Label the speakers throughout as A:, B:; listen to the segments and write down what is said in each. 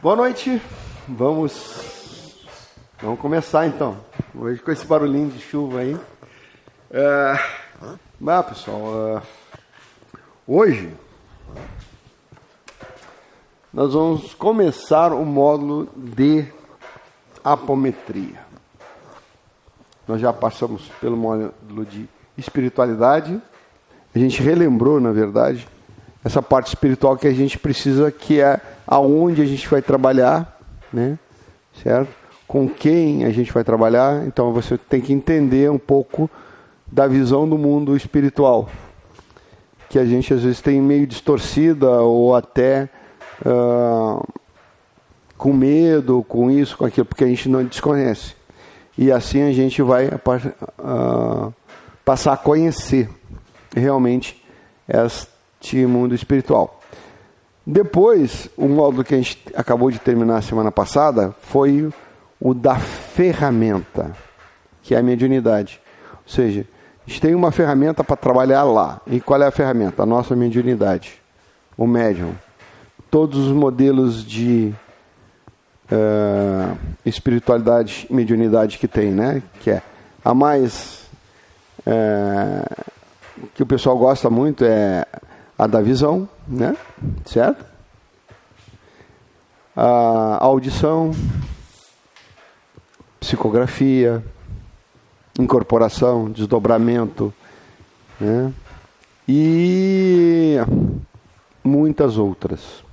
A: Boa noite, vamos começar então, hoje com esse barulhinho de chuva aí. Pessoal, hoje nós vamos começar o módulo de apometria. Nós já passamos pelo módulo de espiritualidade, a gente relembrou, na verdade, essa parte espiritual que a gente precisa, que é aonde a gente vai trabalhar, né? Certo? Com quem a gente vai trabalhar. Então você tem que entender um pouco da visão do mundo espiritual, que a gente às vezes tem meio distorcida ou até com medo, com isso, com aquilo, porque a gente não desconhece. E assim a gente vai passar a conhecer realmente este mundo espiritual. Depois, o módulo que a gente acabou de terminar semana passada foi o da ferramenta, que é a mediunidade. Ou seja, a gente tem uma ferramenta para trabalhar lá. E qual é a ferramenta? A nossa mediunidade, o médium. Todos os modelos de espiritualidade e mediunidade que tem, né? Que é a mais que o pessoal gosta muito é a da visão, né? Certo? A audição, psicografia, incorporação, desdobramento, né? E muitas outras,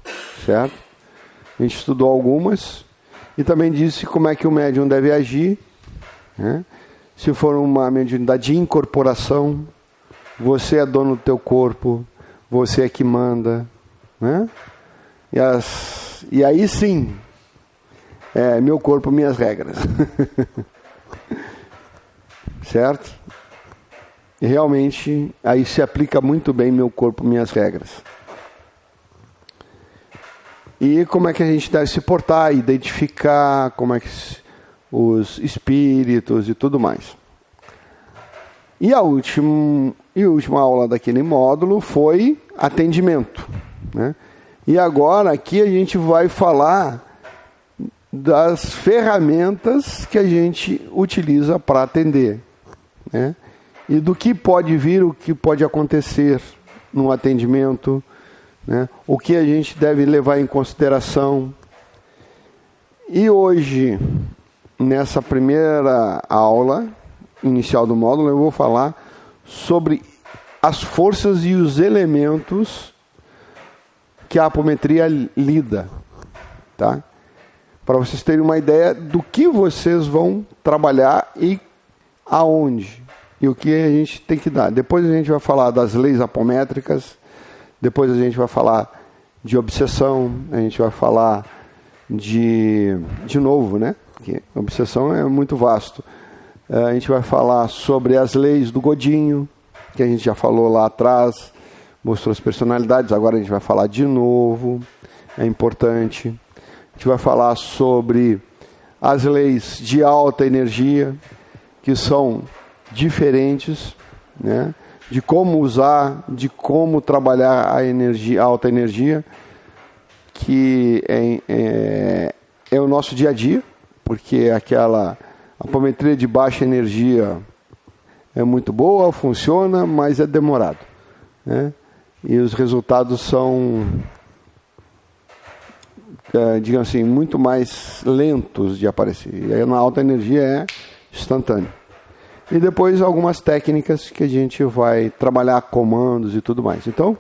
A: certo? A gente estudou algumas e também disse como é que o médium deve agir, né? Se for uma mediunidade de incorporação, você é dono do teu corpo, você é que manda, né? E aí sim, meu corpo, minhas regras. Certo? E realmente, aí se aplica muito bem meu corpo, minhas regras. E como é que a gente deve se portar, identificar, como é que os espíritos e tudo mais. E a última aula daquele módulo foi atendimento, né? E agora aqui a gente vai falar das ferramentas que a gente utiliza para atender, né? E do que pode vir, o que pode acontecer no atendimento, né? O que a gente deve levar em consideração. E hoje, nessa primeira aula inicial do módulo, eu vou falar sobre as forças e os elementos que a apometria lida, tá? Para vocês terem uma ideia do que vocês vão trabalhar e aonde, e o que a gente tem que dar. Depois a gente vai falar das leis apométricas, depois a gente vai falar de obsessão, a gente vai falar de novo, né? Porque obsessão é muito vasto. A gente vai falar sobre as leis do Godinho, que a gente já falou lá atrás, mostrou as personalidades, agora a gente vai falar de novo, é importante. A gente vai falar sobre as leis de alta energia, que são diferentes, né? De como usar, de como trabalhar a energia, a alta energia, que é o nosso dia a dia, porque aquela apometria de baixa energia é muito boa, funciona, mas é demorado, né? E os resultados são, digamos assim, muito mais lentos de aparecer. E aí na alta energia é instantâneo. E depois algumas técnicas que a gente vai trabalhar, comandos e tudo mais. Então,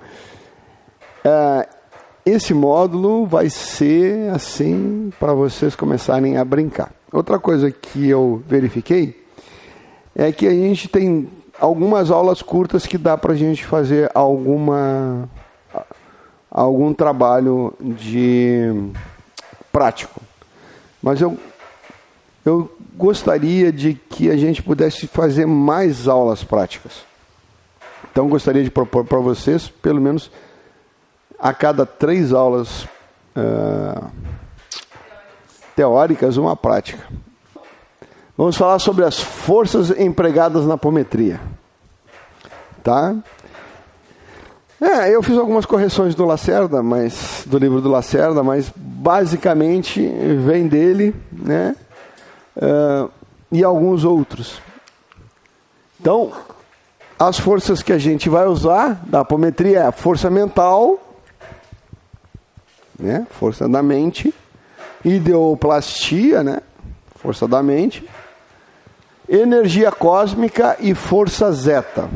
A: esse módulo vai ser assim para vocês começarem a brincar. Outra coisa que eu verifiquei é que a gente tem algumas aulas curtas que dá para a gente fazer algum trabalho de prático. Mas eu gostaria de que a gente pudesse fazer mais aulas práticas. Então, gostaria de propor para vocês, pelo menos a cada 3 aulas teóricas, uma prática. Vamos falar sobre as forças empregadas na apometria. Tá? Eu fiz algumas correções do Lacerda, do livro do Lacerda, mas basicamente vem dele, né? E alguns outros. Então, as forças que a gente vai usar da apometria é a força mental, né? Força da mente, ideoplastia, né? Força da mente, energia cósmica e força zeta.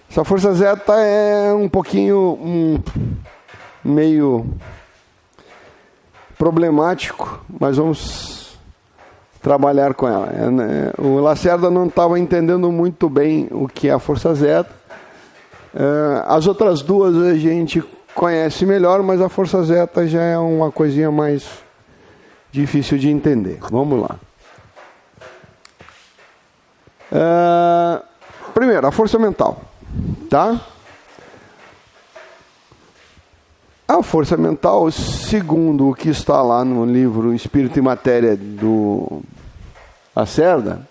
A: Essa força zeta é um pouquinho meio problemático, mas vamos trabalhar com ela. O Lacerda não estava entendendo muito bem o que é a força zeta. As outras duas a gente conhece melhor, mas a força zeta já é uma coisinha mais difícil de entender. Vamos lá. Primeiro, a força mental, tá? A força mental, segundo o que está lá no livro Espírito e Matéria do Lacerda,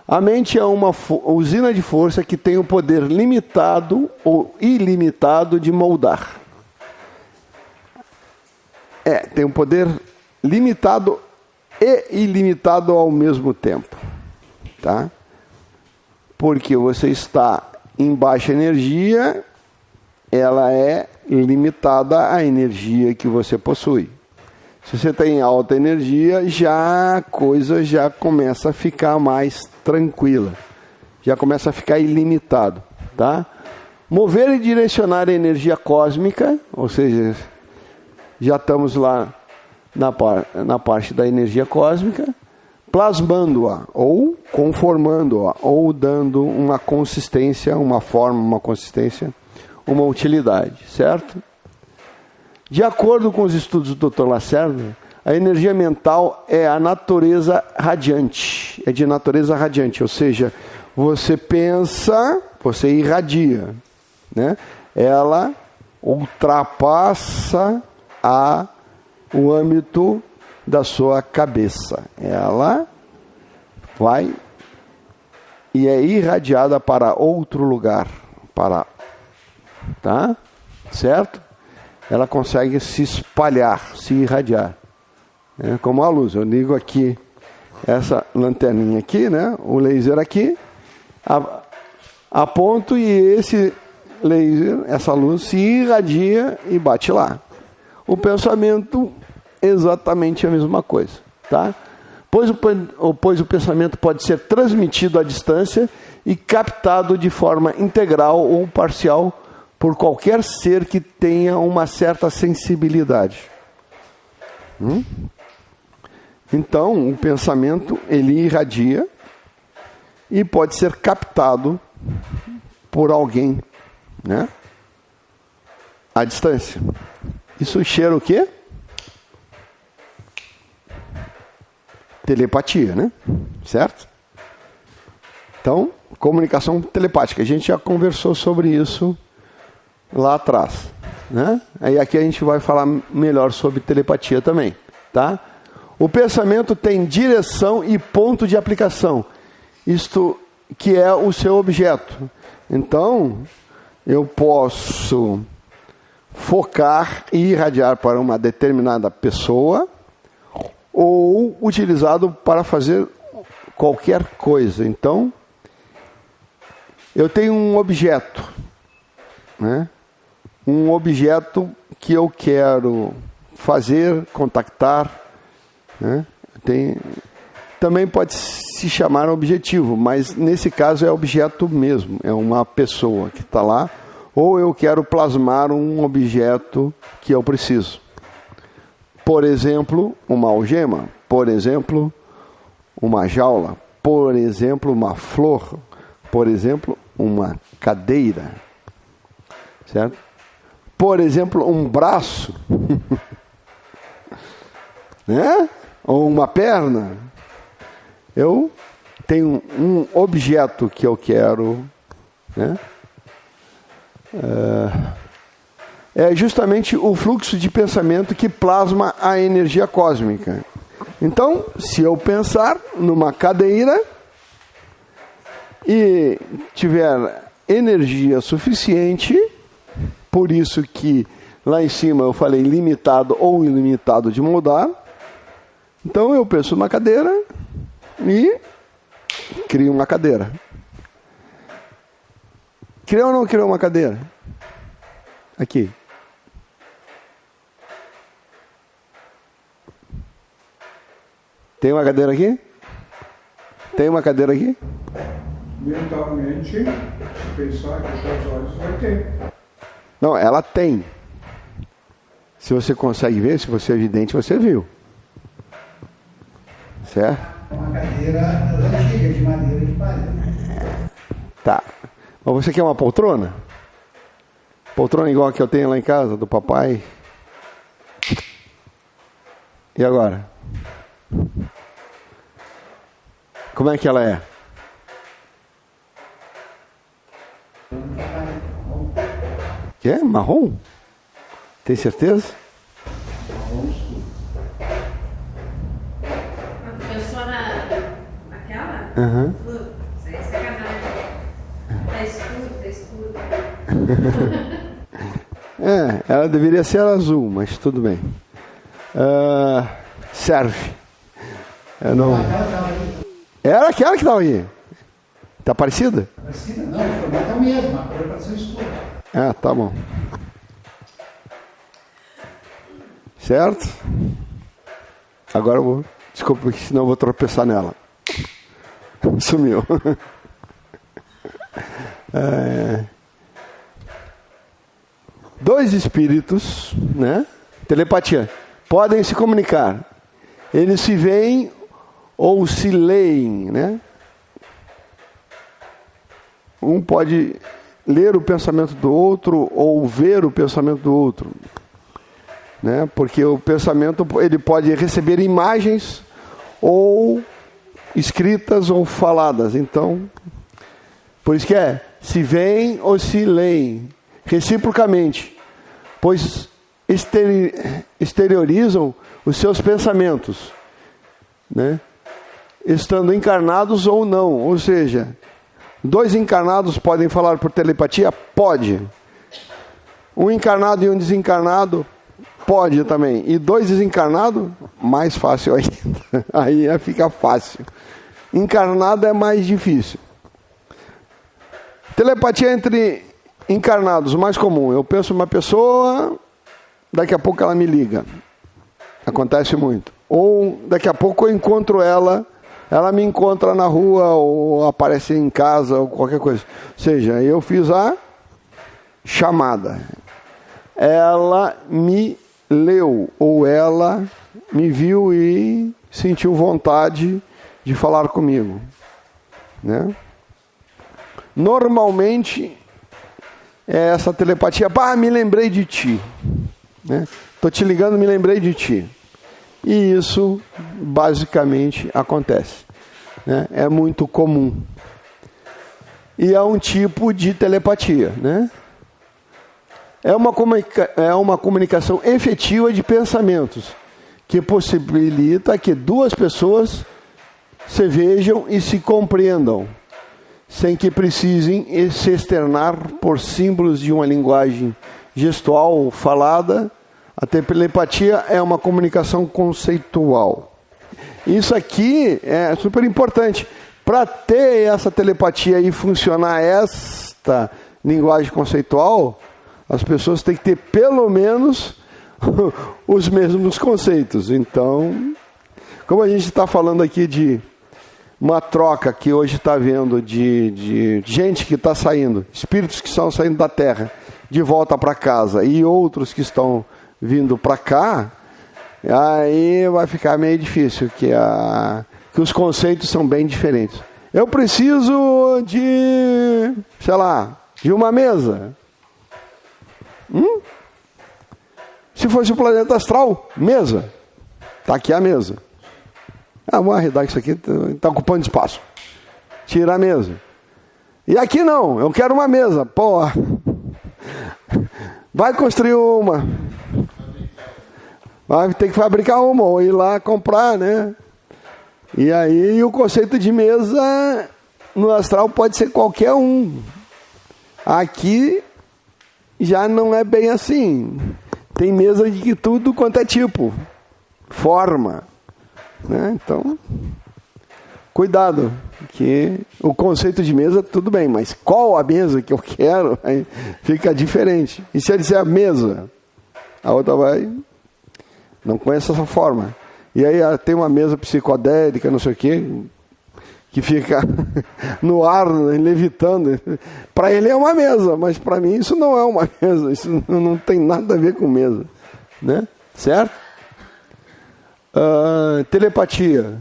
A: a mente é uma usina de força que tem o poder limitado ou ilimitado de moldar. Tem um poder limitado e ilimitado ao mesmo tempo, tá? Porque você está em baixa energia, ela é limitada à energia que você possui. Se você tem alta energia, a coisa já começa a ficar mais tranquila, já começa a ficar ilimitado, tá? Mover e direcionar a energia cósmica, ou seja, já estamos lá na parte da energia cósmica, plasmando-a, ou conformando-a, ou dando uma consistência, uma forma, uma consistência, uma utilidade, certo? De acordo com os estudos do Dr. Lacerda, a energia mental é a natureza radiante, é de natureza radiante, ou seja, você pensa, você irradia, né? Ela ultrapassa o âmbito da sua cabeça. Ela vai e é irradiada para outro lugar, tá? Certo? Ela consegue se espalhar, se irradiar. É como a luz. Eu ligo aqui essa lanterninha aqui, né? O laser aqui, aponto e esse laser, essa luz se irradia e bate lá. O pensamento exatamente a mesma coisa, tá? Pois o pensamento pode ser transmitido à distância e captado de forma integral ou parcial por qualquer ser que tenha uma certa sensibilidade. Então, o pensamento, ele irradia e pode ser captado por alguém, né? À distância. Isso cheira o quê? Telepatia, né? Certo? Então, comunicação telepática. A gente já conversou sobre isso lá atrás, né? Aí aqui a gente vai falar melhor sobre telepatia também, tá? O pensamento tem direção e ponto de aplicação. Isto que é o seu objeto. Então, eu posso focar e irradiar para uma determinada pessoa ou utilizado para fazer qualquer coisa. Então, eu tenho um objeto, né? Um objeto que eu quero fazer, contactar, né? Também pode se chamar objetivo, mas nesse caso é objeto mesmo, é uma pessoa que está lá, ou eu quero plasmar um objeto que eu preciso. Por exemplo, uma algema, por exemplo, uma jaula, por exemplo, uma flor, por exemplo, uma cadeira, certo? Por exemplo, um braço, né? Ou uma perna. Eu tenho um objeto que eu quero, né? É justamente o fluxo de pensamento que plasma a energia cósmica. Então, se eu pensar numa cadeira e tiver energia suficiente, por isso que Lá em cima eu falei limitado ou ilimitado de moldar. Então eu penso numa cadeira e crio uma cadeira. Criou ou não criou uma cadeira? Aqui. Tem uma cadeira aqui? Tem uma cadeira aqui?
B: Mentalmente, se pensar com os seus olhos, vai ter.
A: Não, ela tem. Se você consegue ver, se você é evidente, você viu. Certo?
C: Uma cadeira antiga, de madeira de parede.
A: Tá. Mas você quer uma poltrona? Poltrona igual a que eu tenho lá em casa, do papai. E agora? Como é que ela é? Que é? Marrom? Tem certeza?
D: A pessoa naquela?
A: Aham.
D: Isso aí é sacanagem. Tá escuro.
A: Ela deveria ser azul, mas tudo bem. Serve. Eu não... Era aquela que estava aí. Tá parecida?
C: Parecida não, o formato é o mesmo, a cor é para ser escura.
A: Ah, tá bom. Certo? Agora eu vou... Desculpa, porque senão eu vou tropeçar nela. Sumiu. Dois espíritos, né? Telepatia. Podem se comunicar. Eles se veem ou se leem, né? Um pode ler o pensamento do outro ou ver o pensamento do outro, né? Porque o pensamento ele pode receber imagens ou escritas ou faladas. Então, por isso que se veem ou se leem reciprocamente, pois exteriorizam os seus pensamentos, né? Estando encarnados ou não. Ou seja, dois encarnados podem falar por telepatia? Pode. Um encarnado e um desencarnado? Pode também. E dois desencarnados? Mais fácil ainda. Aí fica fácil. Encarnado é mais difícil. Telepatia entre encarnados, o mais comum. Eu penso uma pessoa, daqui a pouco ela me liga. Acontece muito. Ou daqui a pouco eu encontro ela me encontra na rua ou aparece em casa ou qualquer coisa. Ou seja, eu fiz a chamada. Ela me leu ou ela me viu e sentiu vontade de falar comigo, né? Normalmente é essa telepatia. Me lembrei de ti, né? Tô te ligando, me lembrei de ti. E isso basicamente acontece, né? É muito comum. E é um tipo de telepatia, né? É uma comunicação efetiva de pensamentos que possibilita que duas pessoas se vejam e se compreendam, sem que precisem se externar por símbolos de uma linguagem gestual falada. A telepatia é uma comunicação conceitual. Isso aqui é super importante. Para ter essa telepatia e funcionar esta linguagem conceitual, as pessoas têm que ter pelo menos os mesmos conceitos. Então, como a gente está falando aqui de uma troca que hoje está havendo de gente que está saindo, espíritos que estão saindo da Terra de volta para casa e outros que estão vindo para cá, aí vai ficar meio difícil, que os conceitos são bem diferentes. Eu preciso de, sei lá, de uma mesa. Se fosse o planeta astral, mesa. Está aqui a mesa. Vamos arredar isso aqui, está ocupando espaço. Tira a mesa. E aqui não, eu quero uma mesa. Vai construir uma. Vai ter que fabricar uma, ou ir lá comprar, né? E aí o conceito de mesa no astral pode ser qualquer um. Aqui já não é bem assim. Tem mesa de tudo quanto é tipo, forma, né? Então, cuidado, que o conceito de mesa tudo bem, mas qual a mesa que eu quero, aí fica diferente. E se ele disser a mesa, a outra vai, não conhece essa forma. E aí tem uma mesa psicodélica, não sei o quê, que fica no ar, levitando. Para ele é uma mesa, mas para mim isso não é uma mesa. Isso não tem nada a ver com mesa, né? Certo? Telepatia.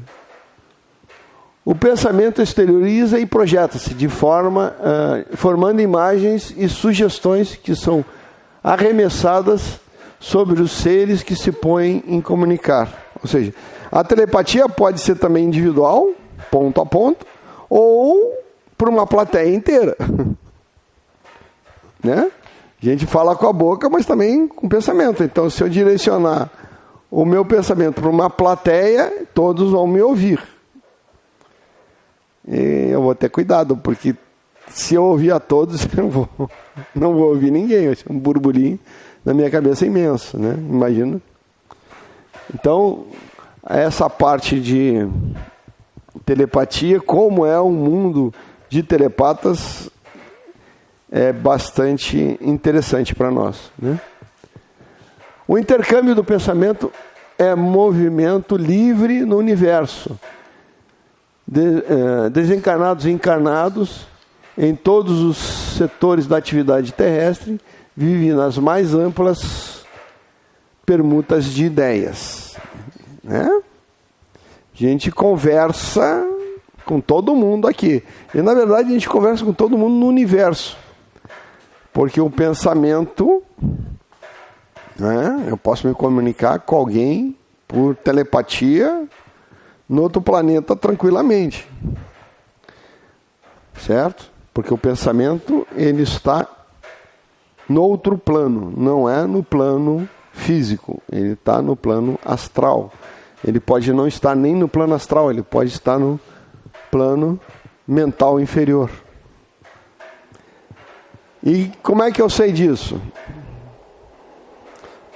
A: O pensamento exterioriza e projeta-se de forma, formando imagens e sugestões que são arremessadas sobre os seres que se põem em comunicar. Ou seja, a telepatia pode ser também individual, ponto a ponto, ou para uma plateia inteira. Né? A gente fala com a boca, mas também com o pensamento. Então, se eu direcionar o meu pensamento para uma plateia, todos vão me ouvir. E eu vou ter cuidado, porque se eu ouvir a todos, eu não vou ouvir ninguém. Vai ser um burburinho na minha cabeça imenso, né? Imagina. Então, essa parte de telepatia, como é um mundo de telepatas, é bastante interessante para nós, né? O intercâmbio do pensamento é movimento livre no universo. Desencarnados e encarnados, em todos os setores da atividade terrestre, vivem nas mais amplas permutas de ideias, né? A gente conversa com todo mundo aqui. E, na verdade, a gente conversa com todo mundo no universo. Porque o pensamento, né, eu posso me comunicar com alguém por telepatia no outro planeta tranquilamente. Certo? Porque o pensamento, ele está no outro plano, não é no plano físico, ele está no plano astral. Ele pode não estar nem no plano astral, ele pode estar no plano mental inferior. E como é que eu sei disso?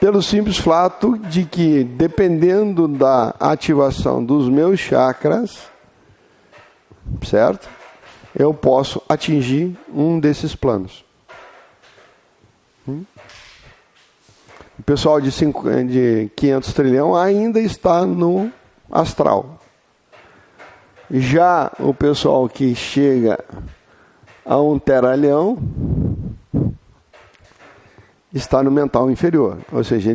A: Pelo simples fato de que, dependendo da ativação dos meus chakras, certo? Eu posso atingir um desses planos. O pessoal de 500 trilhão ainda está no astral. Já o pessoal que chega a 1 teralhão está no mental inferior. Ou seja,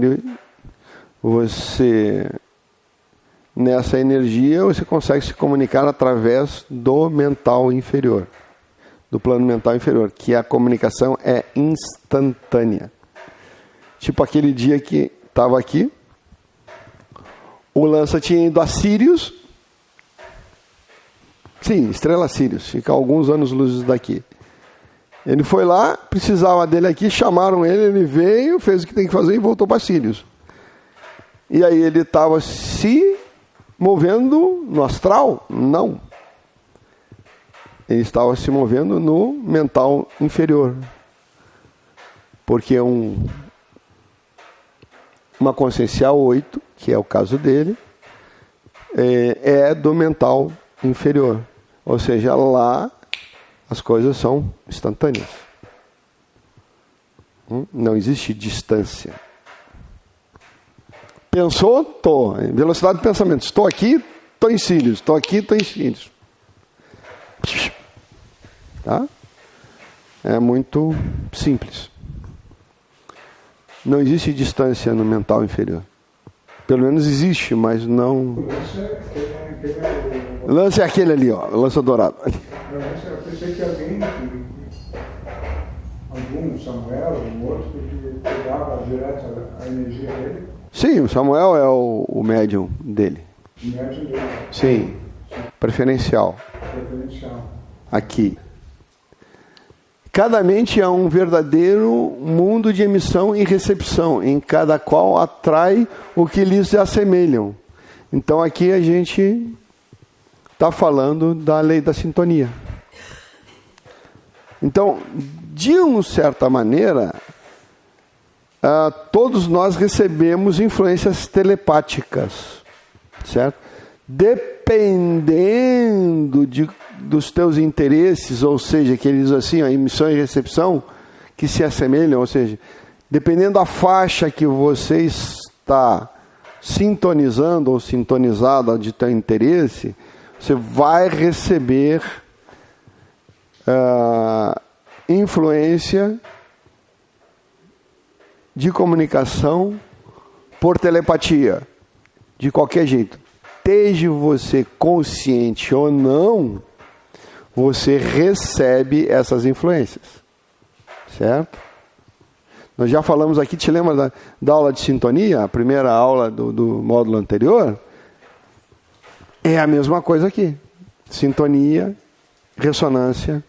A: nessa energia você consegue se comunicar através do mental inferior, do plano mental inferior, que a comunicação é instantânea. Tipo aquele dia que estava aqui, o Lança tinha ido a Sírius. Sim, estrela Sírius, fica a alguns anos-luz daqui. Ele foi lá, precisava dele aqui, chamaram ele, ele veio, fez o que tem que fazer e voltou para Sírius. E aí ele estava se movendo no astral? Não. Ele estava se movendo no mental inferior. Porque uma consciencial 8, que é o caso dele, é do mental inferior. Ou seja, lá as coisas são instantâneas. Não existe distância. Pensou? Estou. Velocidade de pensamento. Estou aqui, estou em Sírius. Estou aqui, estou em Sírius. Tá? É muito simples. Não existe distância no mental inferior. Pelo menos existe, mas não... Lance é aquele ali, ó. Lança dourado.
B: Eu pensei que algum Samuel, um outro, que pegava direto a energia dele.
A: Sim, o Samuel é o médium dele.
B: O médium dele.
A: Sim. Preferencial.
B: Preferencial.
A: Aqui. Cada mente é um verdadeiro mundo de emissão e recepção, em cada qual atrai o que lhes assemelham. Então aqui a gente está falando da lei da sintonia. Então, de uma certa maneira, todos nós recebemos influências telepáticas, certo? Dependendo dos teus interesses, ou seja, que ele diz assim, a emissão e recepção que se assemelham, ou seja, dependendo da faixa que você está sintonizando ou sintonizado de teu interesse, você vai receber influência de comunicação por telepatia, de qualquer jeito. Esteja você consciente ou não, você recebe essas influências, certo? Nós já falamos aqui, te lembra da aula de sintonia, a primeira aula do módulo anterior? É a mesma coisa aqui. Sintonia, ressonância,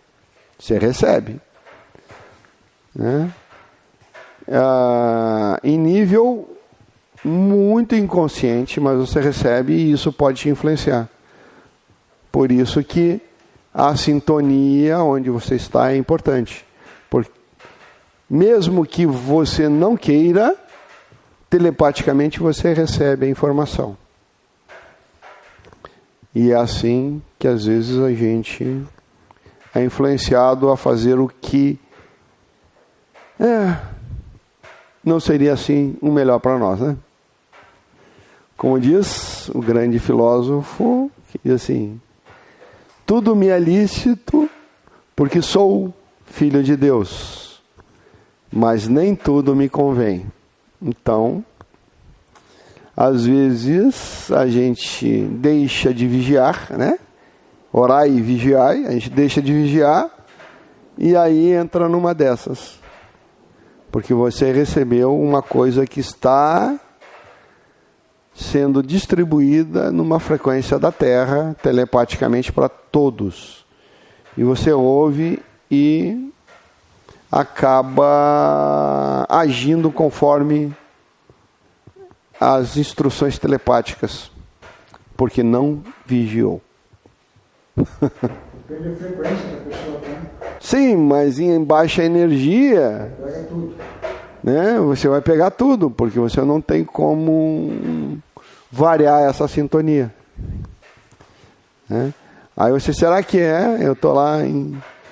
A: você recebe, né? Em nível muito inconsciente, mas você recebe e isso pode te influenciar. Por isso que a sintonia onde você está é importante. Porque mesmo que você não queira, telepaticamente você recebe a informação. E é assim que às vezes a gente é influenciado a fazer o que não seria assim o melhor para nós, né? Como diz o grande filósofo, que diz assim: tudo me é lícito porque sou filho de Deus, mas nem tudo me convém. Então, às vezes a gente deixa de vigiar, né? Orai e vigiai, a gente deixa de vigiar e aí entra numa dessas. Porque você recebeu uma coisa que está sendo distribuída numa frequência da Terra, telepaticamente para todos. E você ouve e acaba agindo conforme as instruções telepáticas, porque não vigiou.
B: Depende da frequência que a pessoa tem.
A: Sim, mas em baixa energia,
B: Pega tudo.
A: né, você vai pegar tudo, porque você não tem como variar essa sintonia, né? Aí você, será que eu tô lá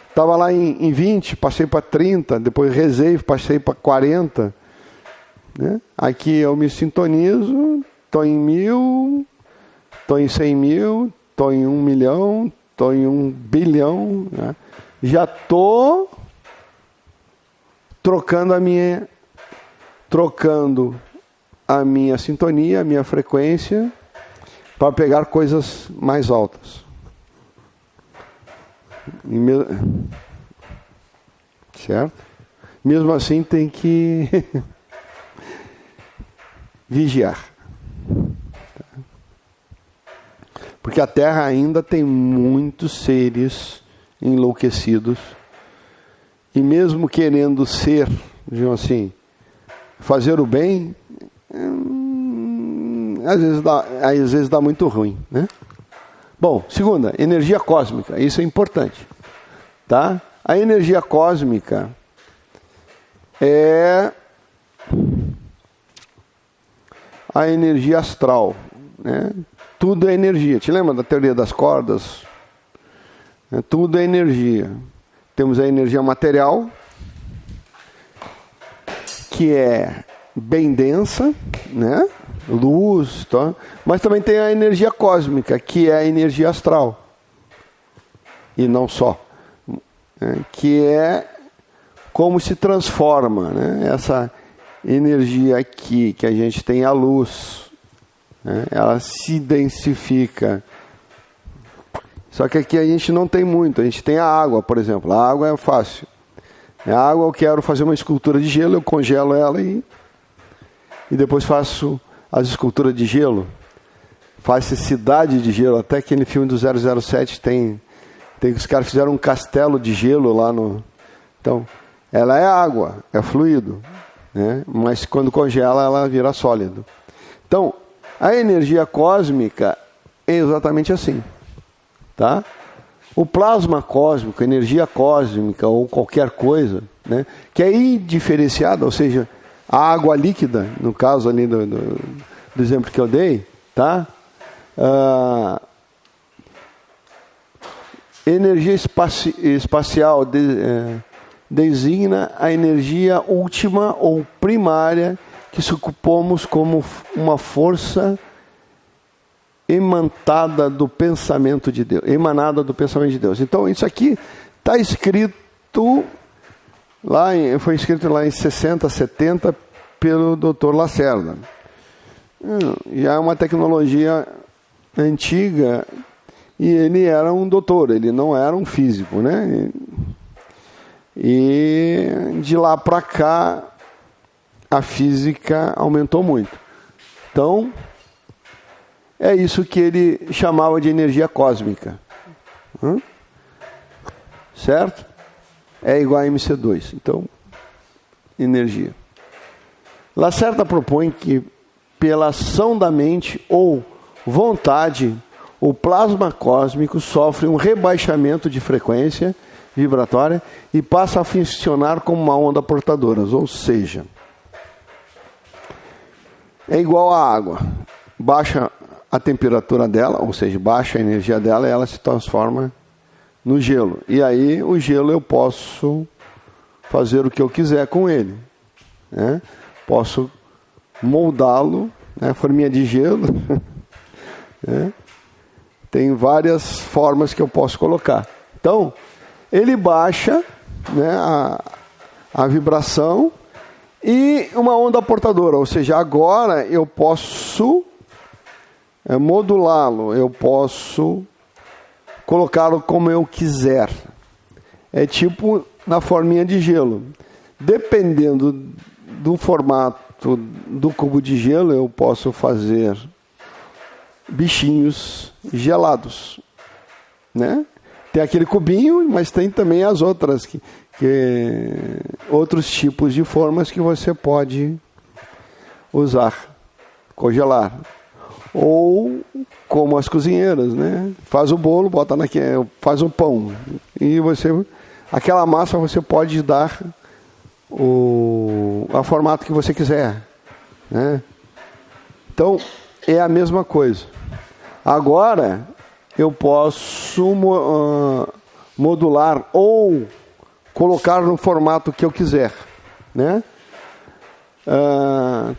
A: estava lá em 20, passei para 30, depois rezei, passei para 40, né? Aqui eu me sintonizo, estou em 1000, estou em 100 mil, estou em 1 milhão, estou em 1 bilhão, né? Já estou trocando a minha sintonia, a minha frequência, para pegar coisas mais altas. Certo? Mesmo assim tem que vigiar. Porque a Terra ainda tem muitos seres enlouquecidos e mesmo querendo ser, digamos assim, fazer o bem, às vezes dá muito ruim, né? Bom, segunda, energia cósmica, isso é importante, tá? A energia cósmica é a energia astral, né? Tudo é energia. Te lembra da teoria das cordas? Tudo é energia. Temos a energia material, que é bem densa, né? Luz, tá? Mas também tem a energia cósmica, que é a energia astral. E não só. Né? Que é como se transforma, né? Essa energia aqui, que a gente tem a luz, né? Ela se densifica. Só que aqui a gente não tem muito. A gente tem a água, por exemplo. A água é fácil. A água, eu quero fazer uma escultura de gelo, eu congelo ela e depois faço as esculturas de gelo. Faz-se cidade de gelo. Até aquele filme do 007 tem os caras fizeram um castelo de gelo lá no... Então, ela é água, é fluido, né? Mas quando congela, ela vira sólido. Então, a energia cósmica é exatamente assim, tá? O plasma cósmico, energia cósmica ou qualquer coisa, né, que é indiferenciada, ou seja, A água líquida, no caso ali do exemplo que eu dei, tá? Energia espacial designa a energia última ou primária que supomos como uma força emanada do pensamento de Deus. Então, isso aqui está escrito foi escrito lá em 60, 70 pelo Dr. Lacerda. Já é uma tecnologia antiga e ele era um doutor, ele não era um físico, né? E de lá para cá a física aumentou muito. Então, é isso que ele chamava de energia cósmica. Certo? É igual a MC2. Então, energia. Lacerda propõe que, pela ação da mente ou vontade, o plasma cósmico sofre um rebaixamento de frequência vibratória e passa a funcionar como uma onda portadora, ou seja, é igual à água. Baixa a temperatura dela, ou seja, baixa a energia dela e ela se transforma no gelo. E aí o gelo eu posso fazer o que eu quiser com ele, né? Posso moldá-lo, né? Forminha de gelo, né? Tem várias formas que eu posso colocar. Então, ele baixa, né, a vibração e uma onda portadora, ou seja, agora eu posso modulá-lo, eu posso colocá-lo como eu quiser. É tipo na forminha de gelo. Dependendo do formato do cubo de gelo, eu posso fazer bichinhos gelados, né? Tem aquele cubinho, mas tem também as outras outros tipos de formas que você pode usar, congelar. Ou como as cozinheiras, né? Faz o bolo, faz o pão e aquela massa você pode dar o formato que você quiser, né? Então é a mesma coisa. Agora eu posso modular ou colocar no formato que eu quiser, né?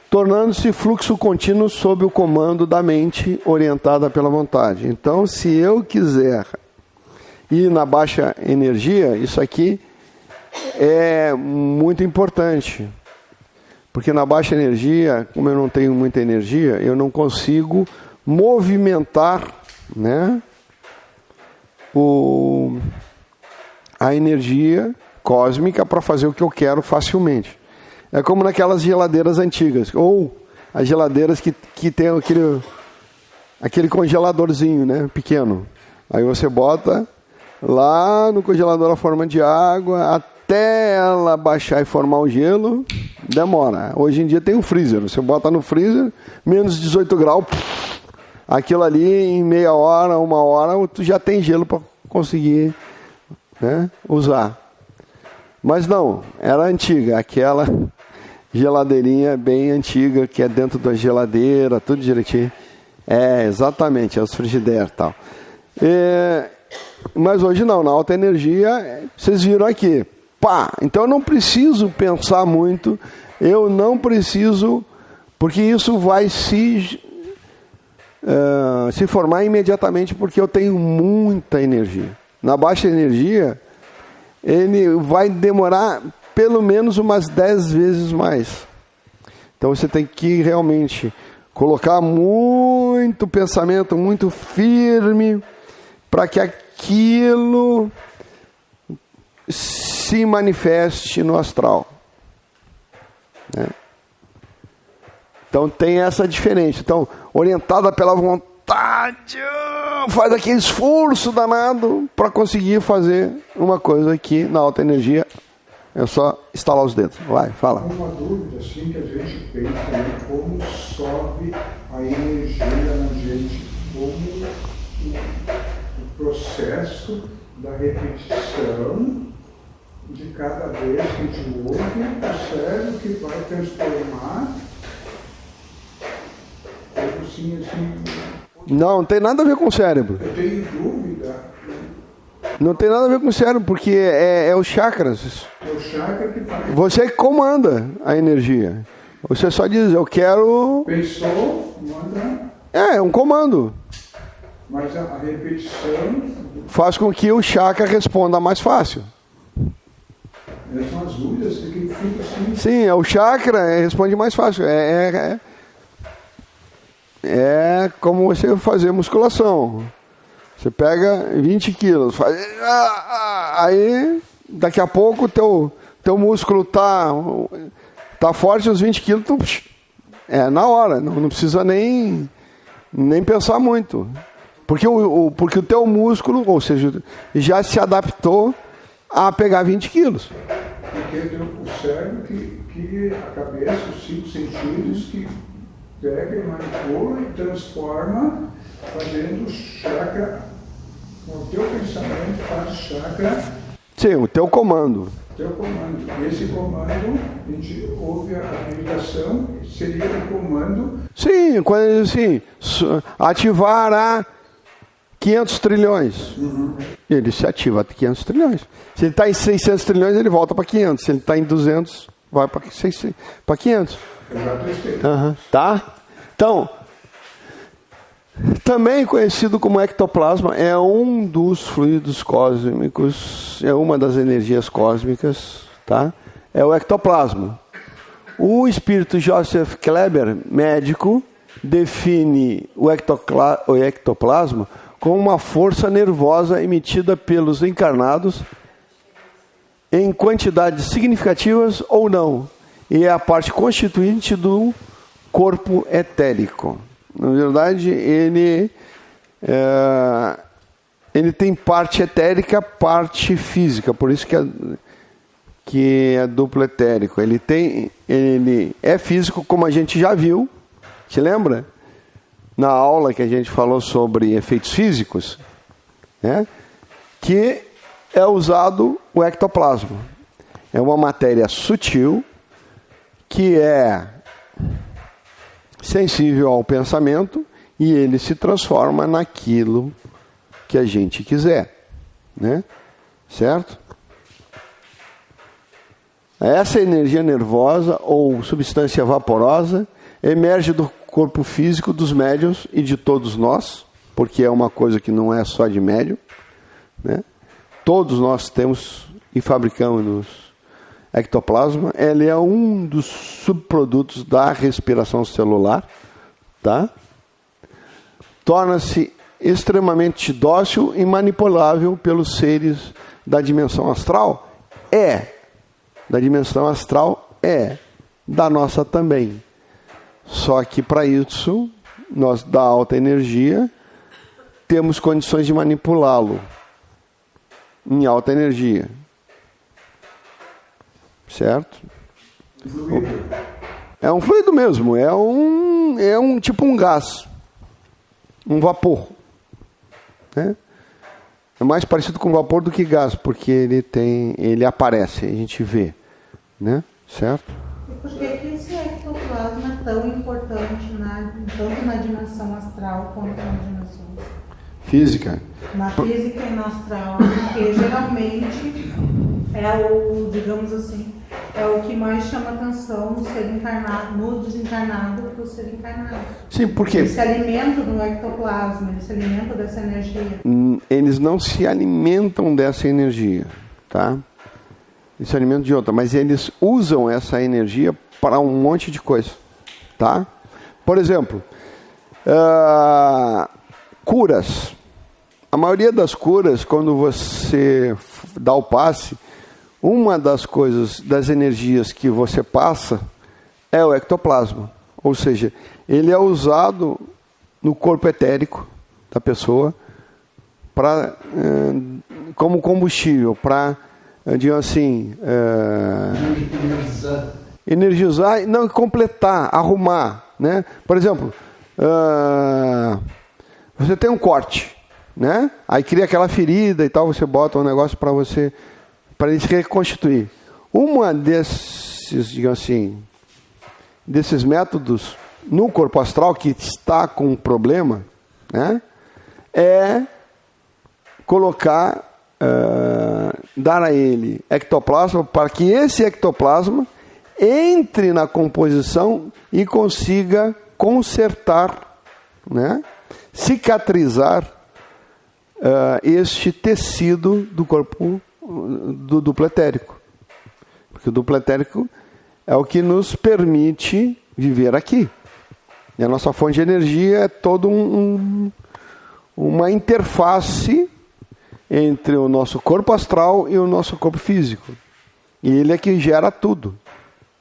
A: Tornando-se fluxo contínuo sob o comando da mente orientada pela vontade. Então, se eu quiser ir na baixa energia, isso aqui é muito importante, porque na baixa energia, como eu não tenho muita energia, eu não consigo movimentar, né, a energia cósmica para fazer o que eu quero facilmente. É como naquelas geladeiras antigas, ou as geladeiras que tem aquele congeladorzinho, né, pequeno. Aí você bota lá no congelador a forma de água, até ela baixar e formar o gelo, demora. Hoje em dia tem um freezer, você bota no freezer, menos 18 graus, aquilo ali em meia hora, uma hora, tu já tem gelo para conseguir, né, usar. Mas não, era antiga, aquela geladeirinha bem antiga, que é dentro da geladeira, tudo direitinho. Exatamente, é os frigider e tal. Mas hoje não, na alta energia, vocês viram aqui. Pá! Então eu não preciso pensar muito, eu não preciso, porque isso vai se formar imediatamente, porque eu tenho muita energia. Na baixa energia, ele vai demorar pelo menos umas 10 vezes mais. Então você tem que realmente colocar muito pensamento, muito firme, para que aquilo se manifeste no astral, né? Então tem essa diferença. Então, orientada pela vontade, faz aquele esforço danado para conseguir fazer uma coisa que na alta energia é só estalar os dedos. Vai, fala.
B: Uma dúvida assim que a gente pensa, né? Como sobe a energia na gente, como o processo da repetição de cada vez que a gente ouve, o cérebro que vai transformar algo assim.
A: Não tem nada a ver com o cérebro.
B: Eu tenho dúvida.
A: Não tem nada a ver com o cérebro, porque é os chakras.
B: É o chakra que faz.
A: Você que comanda a energia. Você só diz, eu quero...
B: Pensou, manda,
A: É um comando.
B: mas a repetição,
A: Faz com que o chakra responda mais fácil.
B: elas são as dúvidas que fica assim.
A: Sim, o chakra responde mais fácil. É como você fazer musculação. Você pega 20 quilos, faz... aí daqui a pouco teu músculo tá forte, os 20 quilos, na hora, não precisa nem pensar muito. Porque porque o teu músculo, ou seja, já se adaptou a pegar 20 quilos.
B: Porque o cérebro que a cabeça, os 5 sentidos que pega e manipula e transforma, fazendo o chakra, o teu pensamento faz o chakra,
A: Sim, o teu comando.
B: teu comando. Esse comando, a gente ouve a meditação, seria o comando.
A: Sim, quando ele diz assim, ativar a 500 trilhões. Ele se ativa a 500 trilhões. Se ele está em 600 trilhões, ele volta para 500. Se ele está em 200, vai para 500. Tá? Então, também conhecido como ectoplasma, é um dos fluidos cósmicos, é uma das energias cósmicas, tá? É o ectoplasma. O espírito Joseph Kleber, médico, define o ectoplasma como uma força nervosa emitida pelos encarnados em quantidades significativas ou não, e é a parte constituinte do corpo etérico. Na verdade, ele tem parte etérica, parte física, por isso que é duplo etérico. Ele é físico, como a gente já viu, te lembra? Na aula que a gente falou sobre efeitos físicos, né? Que é usado o ectoplasma. É uma matéria sutil que é sensível ao pensamento e ele se transforma naquilo que a gente quiser, né? Certo? Essa energia nervosa ou substância vaporosa emerge do corpo físico dos médiuns e de todos nós, porque é uma coisa que não é só de médium, né? Todos nós temos e fabricamos ectoplasma. Ele é um dos subprodutos da respiração celular, tá? Torna-se extremamente dócil e manipulável pelos seres da dimensão astral. Da dimensão astral, da nossa também. Só que para isso, nós da alta energia temos condições de manipulá-lo em alta energia. Certo?
B: Fluido.
A: É um fluido mesmo, é um tipo um gás, um vapor, né? É mais parecido com vapor do que gás, porque ele aparece, a gente vê, né? Certo?
E: E por que esse ectoplasma é tão importante tanto na dimensão astral quanto na dimensão
A: Física.
E: na física e na astral? Porque geralmente digamos assim, é o que mais chama atenção no ser encarnado, no desencarnado para o ser encarnado.
A: Sim, porque
E: Ele se alimenta do ectoplasma, ele se alimenta dessa energia.
A: eles não se alimentam dessa energia, tá? Eles se alimentam de outra, mas eles usam essa energia para um monte de coisa, tá? Por exemplo, curas. A maioria das curas, quando você dá o passe, uma das coisas, das energias que você passa é o ectoplasma. Ou seja, ele é usado no corpo etérico da pessoa como combustível, para, digamos assim, energizar e não completar, arrumar, né? Por exemplo, você tem um corte, né? Aí cria aquela ferida e tal, você bota um negócio para para ele se reconstituir. Uma desses, digamos assim, desses métodos no corpo astral que está com um problema, né, é colocar, dar a ele ectoplasma para que esse ectoplasma entre na composição e consiga consertar, né, cicatrizar este tecido do corpo do duplo etérico. Porque o duplo etérico é o que nos permite viver aqui. E a nossa fonte de energia é toda uma interface entre o nosso corpo astral e o nosso corpo físico. E ele é que gera tudo,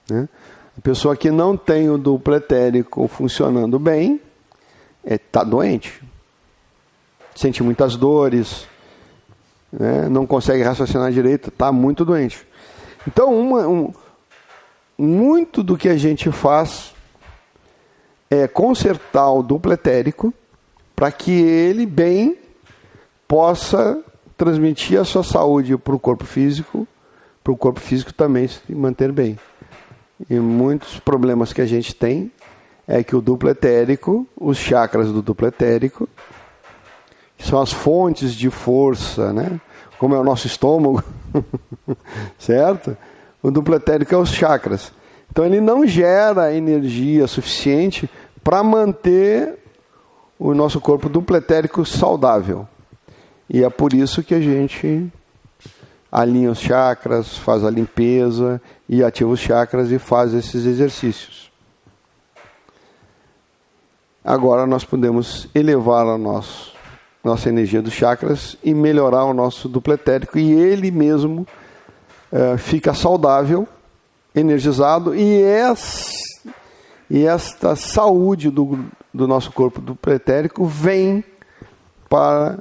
A: né? A pessoa que não tem o duplo etérico funcionando bem está doente. Sente muitas dores, né? Não consegue raciocinar direito, está muito doente. Então, muito do que a gente faz é consertar o duplo etérico para que ele bem possa transmitir a sua saúde para o corpo físico também se manter bem. E muitos problemas que a gente tem é que o duplo etérico, os chakras do duplo etérico, que são as fontes de força, né? Como é o nosso estômago, certo? O duplo etérico é os chakras. Então ele não gera energia suficiente para manter o nosso corpo duplo etérico saudável. E é por isso que a gente alinha os chakras, faz a limpeza e ativa os chakras e faz esses exercícios. Agora nós podemos elevar a nossa energia dos chakras e melhorar o nosso duplo etérico, e ele mesmo fica saudável, energizado, e esta saúde do nosso corpo duplo etérico vem para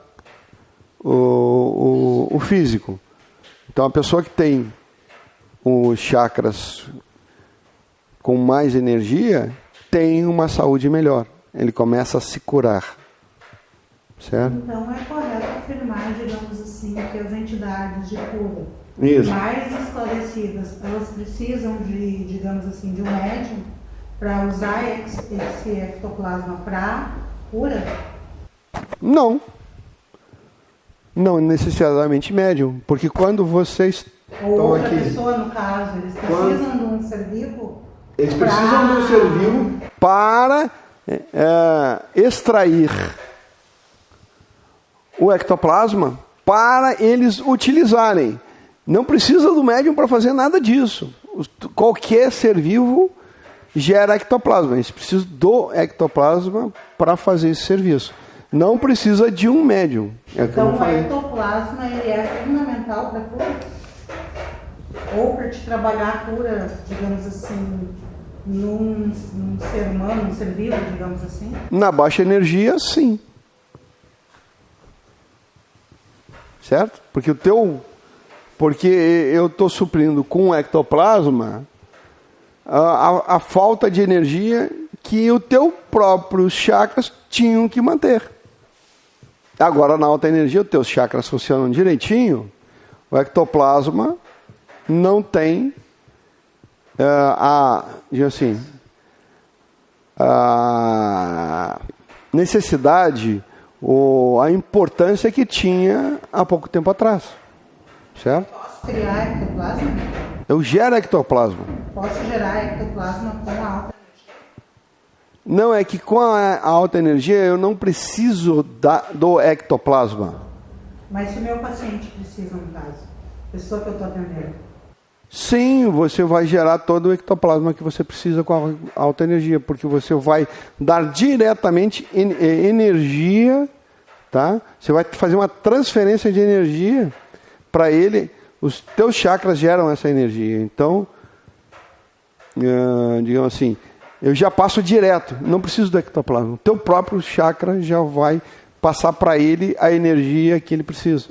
A: o físico. Então a pessoa que tem os chakras com mais energia tem uma saúde melhor. Ele começa a se curar. Certo?
E: Então é correto afirmar, digamos assim, que as entidades de cura
A: Isso.
E: mais esclarecidas, elas precisam de, digamos assim, de um médium para usar esse ectoplasma para cura?
A: Não. Não necessariamente médium, porque quando vocês
E: Ou
A: estão
E: outra
A: aqui,
E: pessoa, no caso, eles precisam de um ser vivo?
A: eles precisam de um ser vivo para extrair o ectoplasma para eles utilizarem. Não precisa do médium para fazer nada disso. Qualquer ser vivo gera ectoplasma. Eles precisam do ectoplasma para fazer esse serviço. Não precisa de um médium.
E: Então o ectoplasma ele é fundamental para a cura? Ou para te trabalhar a cura, digamos assim, num ser humano, num ser vivo, digamos assim? Na
A: baixa energia, sim. Certo? Porque eu estou suprindo com o ectoplasma a falta de energia que o teu próprio chakras tinham que manter. Agora, na alta energia, os teus chakras funcionam direitinho, o ectoplasma não tem digamos assim, a necessidade ou a importância que tinha há pouco tempo atrás. Certo?
E: Posso criar ectoplasma?
A: Eu gero ectoplasma.
E: Posso gerar ectoplasma com a alta energia?
A: Não, é que com a alta energia eu não preciso do ectoplasma.
E: Mas se o meu paciente precisa, no caso, a pessoa que eu estou atendendo.
A: Sim, você vai gerar todo o ectoplasma que você precisa com a alta energia, porque você vai dar diretamente energia, tá? Você vai fazer uma transferência de energia para ele. Os teus chakras geram essa energia. Então, digamos assim, eu já passo direto, não preciso do ectoplasma. O teu próprio chakra já vai passar para ele a energia que ele precisa.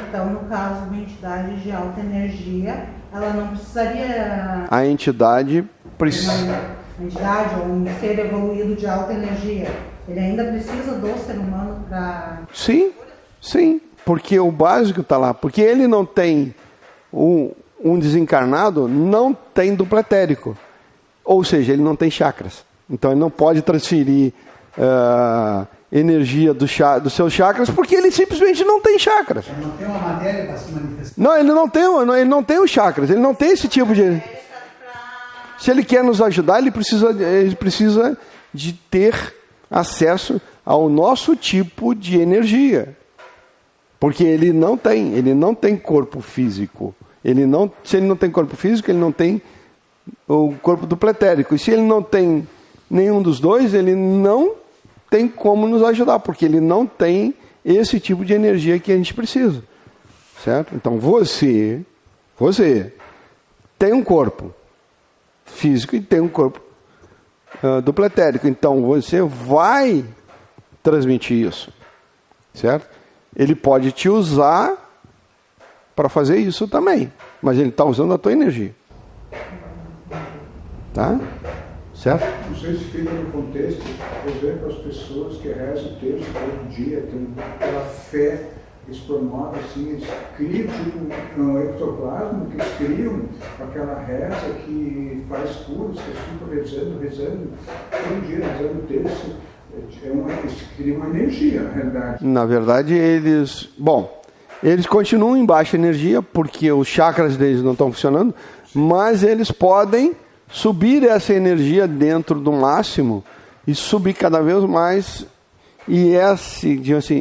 E: Então, no caso, uma entidade de alta energia, ela não precisaria...
A: A entidade precisa...
E: Uma entidade ou um ser evoluído de alta energia, ele ainda precisa do ser humano para...
A: Sim, sim, porque o básico está lá. Porque ele não tem um desencarnado não tem duplo etérico. Ou seja, ele não tem chakras. Então ele não pode transferir energia dos seus chakras, porque ele simplesmente não tem chakras.
C: Ele não tem uma matéria para se manifestar.
A: Não, ele não tem os chakras, ele não tem esse tipo de... Se ele quer nos ajudar, ele precisa de ter acesso ao nosso tipo de energia. Porque ele não tem corpo físico. Se ele não tem corpo físico, ele não tem o corpo duplo etérico. E se ele não tem nenhum dos dois, ele não tem como nos ajudar, porque ele não tem esse tipo de energia que a gente precisa. Certo? Então você tem um corpo físico e tem um corpo duplo etérico. Então você vai transmitir isso. Certo? Ele pode te usar para fazer isso também, mas ele está usando a tua energia. Tá? Certo?
B: Não sei se fica no contexto, por exemplo, as pessoas que rezam o texto todo dia, tem aquela fé, eles promovem assim, eles criam tipo um ectoplasma, que eles criam aquela reza que faz curas, que eles ficam rezando, todo dia rezando o texto. Eles criam uma energia, na realidade.
A: Na verdade, eles continuam em baixa energia, porque os chakras deles não estão funcionando, mas eles podem subir essa energia dentro do máximo e subir cada vez mais, e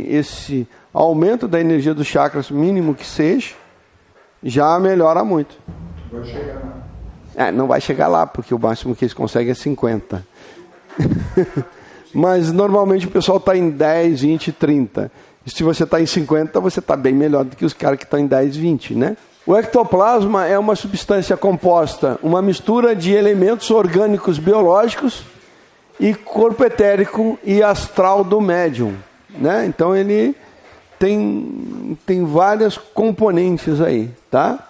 A: esse aumento da energia dos chakras, mínimo que seja, já melhora muito.
B: Vai chegar lá.
A: Não vai chegar lá, porque o máximo que eles conseguem é 50. Mas normalmente o pessoal está em 10, 20, 30. E se você está em 50, você está bem melhor do que os caras que estão em 10, 20, né? O ectoplasma é uma substância composta, uma mistura de elementos orgânicos biológicos e corpo etérico e astral do médium, né? Então ele tem várias componentes aí, tá?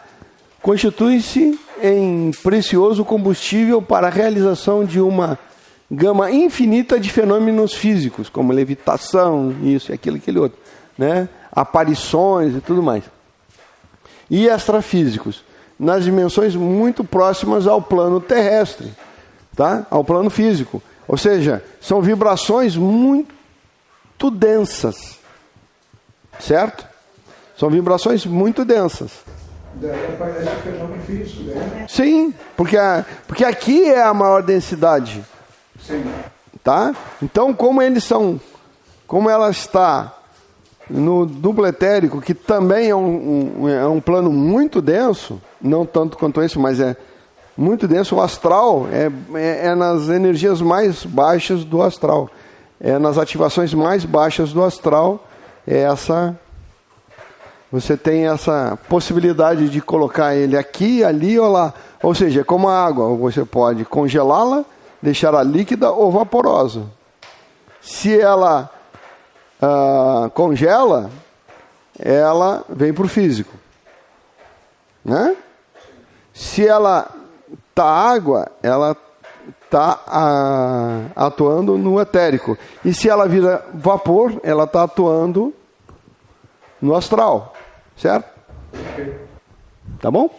A: Constitui-se em precioso combustível para a realização de uma gama infinita de fenômenos físicos, como levitação, isso, aquilo, aquele outro, né? Aparições e tudo mais. E extrafísicos, nas dimensões muito próximas ao plano terrestre, tá? Ao plano físico. Ou seja, são vibrações muito densas, certo? São vibrações muito densas.
B: Daí aparece o fenômeno físico, né?
A: Sim, porque aqui é a maior densidade.
B: Sim.
A: Tá? Então, como ela está no duplo etérico, que também é um plano muito denso, não tanto quanto esse, mas é muito denso, o astral é nas energias mais baixas do astral, nas ativações mais baixas do astral, você tem essa possibilidade de colocar ele aqui, ali ou lá, ou seja, é como a água, você pode congelá-la, deixá-la líquida ou vaporosa. Se ela congela, ela vem para o físico, né? Se ela está água, ela está atuando no etérico. E se ela vira vapor, ela está atuando no astral, certo? Tá bom?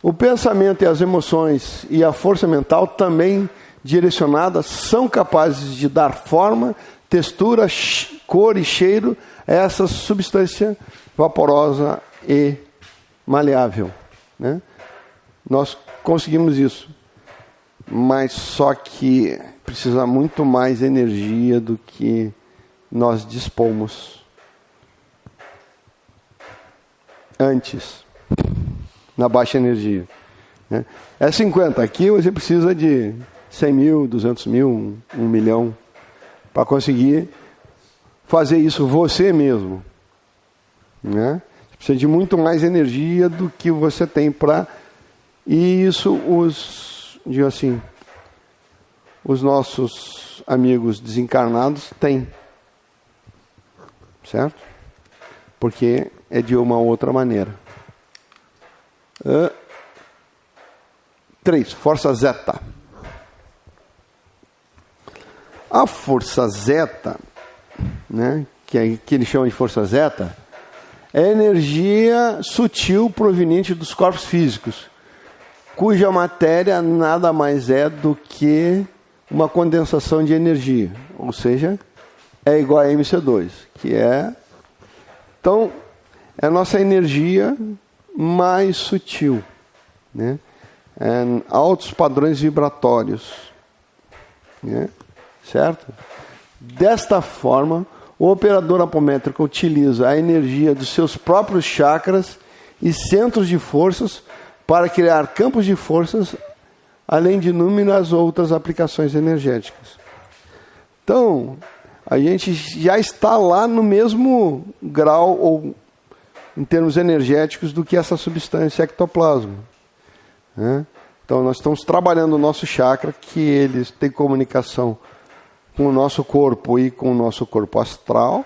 A: O pensamento e as emoções e a força mental também direcionadas são capazes de dar forma, textura, cor e cheiro a essa substância vaporosa e maleável, né? Nós conseguimos isso, mas só que precisa muito mais energia do que nós dispomos antes, na baixa energia, né? É 50, aqui você precisa de 100 mil, 200 mil, 1 milhão, para conseguir fazer isso você mesmo, né? Você precisa de muito mais energia do que você tem para... E isso os nossos amigos desencarnados têm, certo? Porque é de uma outra maneira. 3. Força zeta. A força zeta, né, que eles chamam de força zeta, É energia sutil proveniente dos corpos físicos, cuja matéria nada mais é do que uma condensação de energia, ou seja, é igual a MC2, que é... Então, é a nossa energia mais sutil, né? Altos padrões vibratórios, né? Certo? Desta forma, o operador apométrico utiliza a energia dos seus próprios chakras e centros de forças para criar campos de forças, além de inúmeras outras aplicações energéticas. Então, a gente já está lá no mesmo grau, ou em termos energéticos, do que essa substância ectoplasma, né? Então, nós estamos trabalhando o nosso chakra, que ele tem comunicação com o nosso corpo e com o nosso corpo astral.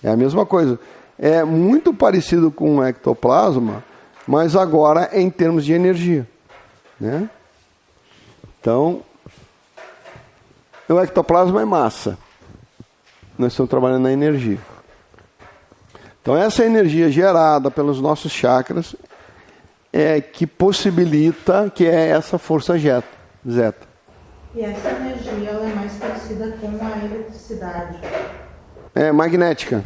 A: É a mesma coisa. É muito parecido com o ectoplasma, mas agora em termos de energia, né? Então, o ectoplasma é massa. Nós estamos trabalhando na energia. Então, essa energia gerada pelos nossos chakras é que possibilita, que é essa força zeta.
E: E essa energia ela é mais parecida com a eletricidade.
A: É magnética,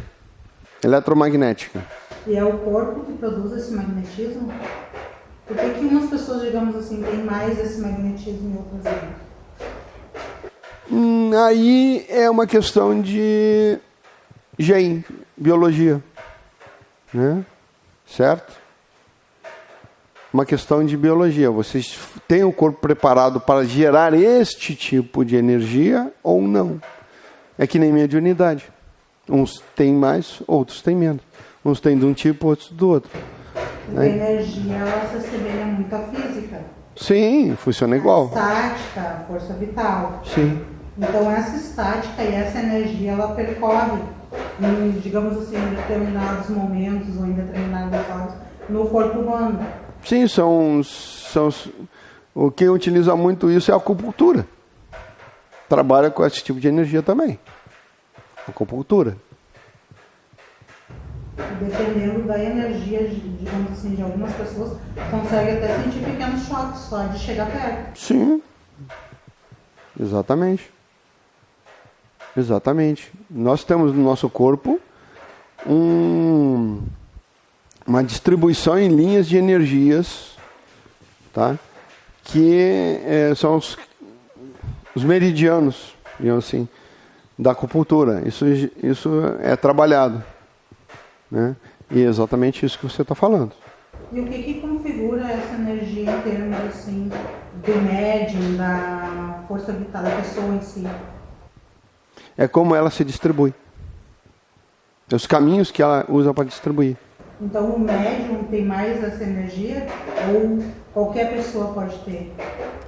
A: eletromagnética.
E: E é o corpo que produz esse magnetismo? Por que umas pessoas, digamos assim, têm mais esse magnetismo e outras não?
A: Aí é uma questão de gene, biologia, né? Certo? Uma questão de biologia. Vocês têm o corpo preparado para gerar este tipo de energia ou não? É que nem mediunidade. Uns têm mais, outros têm menos. Uns têm de um tipo, outros do outro.
E: Porque a energia ela se assemelha muito à física.
A: Sim, funciona igual.
E: Estática, a força vital.
A: Sim.
E: Então essa estática e essa energia ela percorre, digamos assim, em determinados momentos ou em determinadas horas no corpo humano.
A: Sim, quem utiliza muito isso é a acupuntura. Trabalha com esse tipo de energia também. Acupuntura.
E: Dependendo da energia, digamos assim, de algumas pessoas, consegue até sentir pequenos choques só de chegar perto.
A: Sim. Exatamente. Exatamente. Nós temos no nosso corpo uma distribuição em linhas de energias, tá? Que são os meridianos, digamos assim, da acupuntura. Isso é trabalhado, né? E é exatamente isso que você está falando.
E: E o que configura essa energia em termos assim, do médium, da força vital da pessoa em si?
A: É como ela se distribui. Os caminhos que ela usa para distribuir.
E: Então o médium tem mais essa energia ou qualquer pessoa pode ter,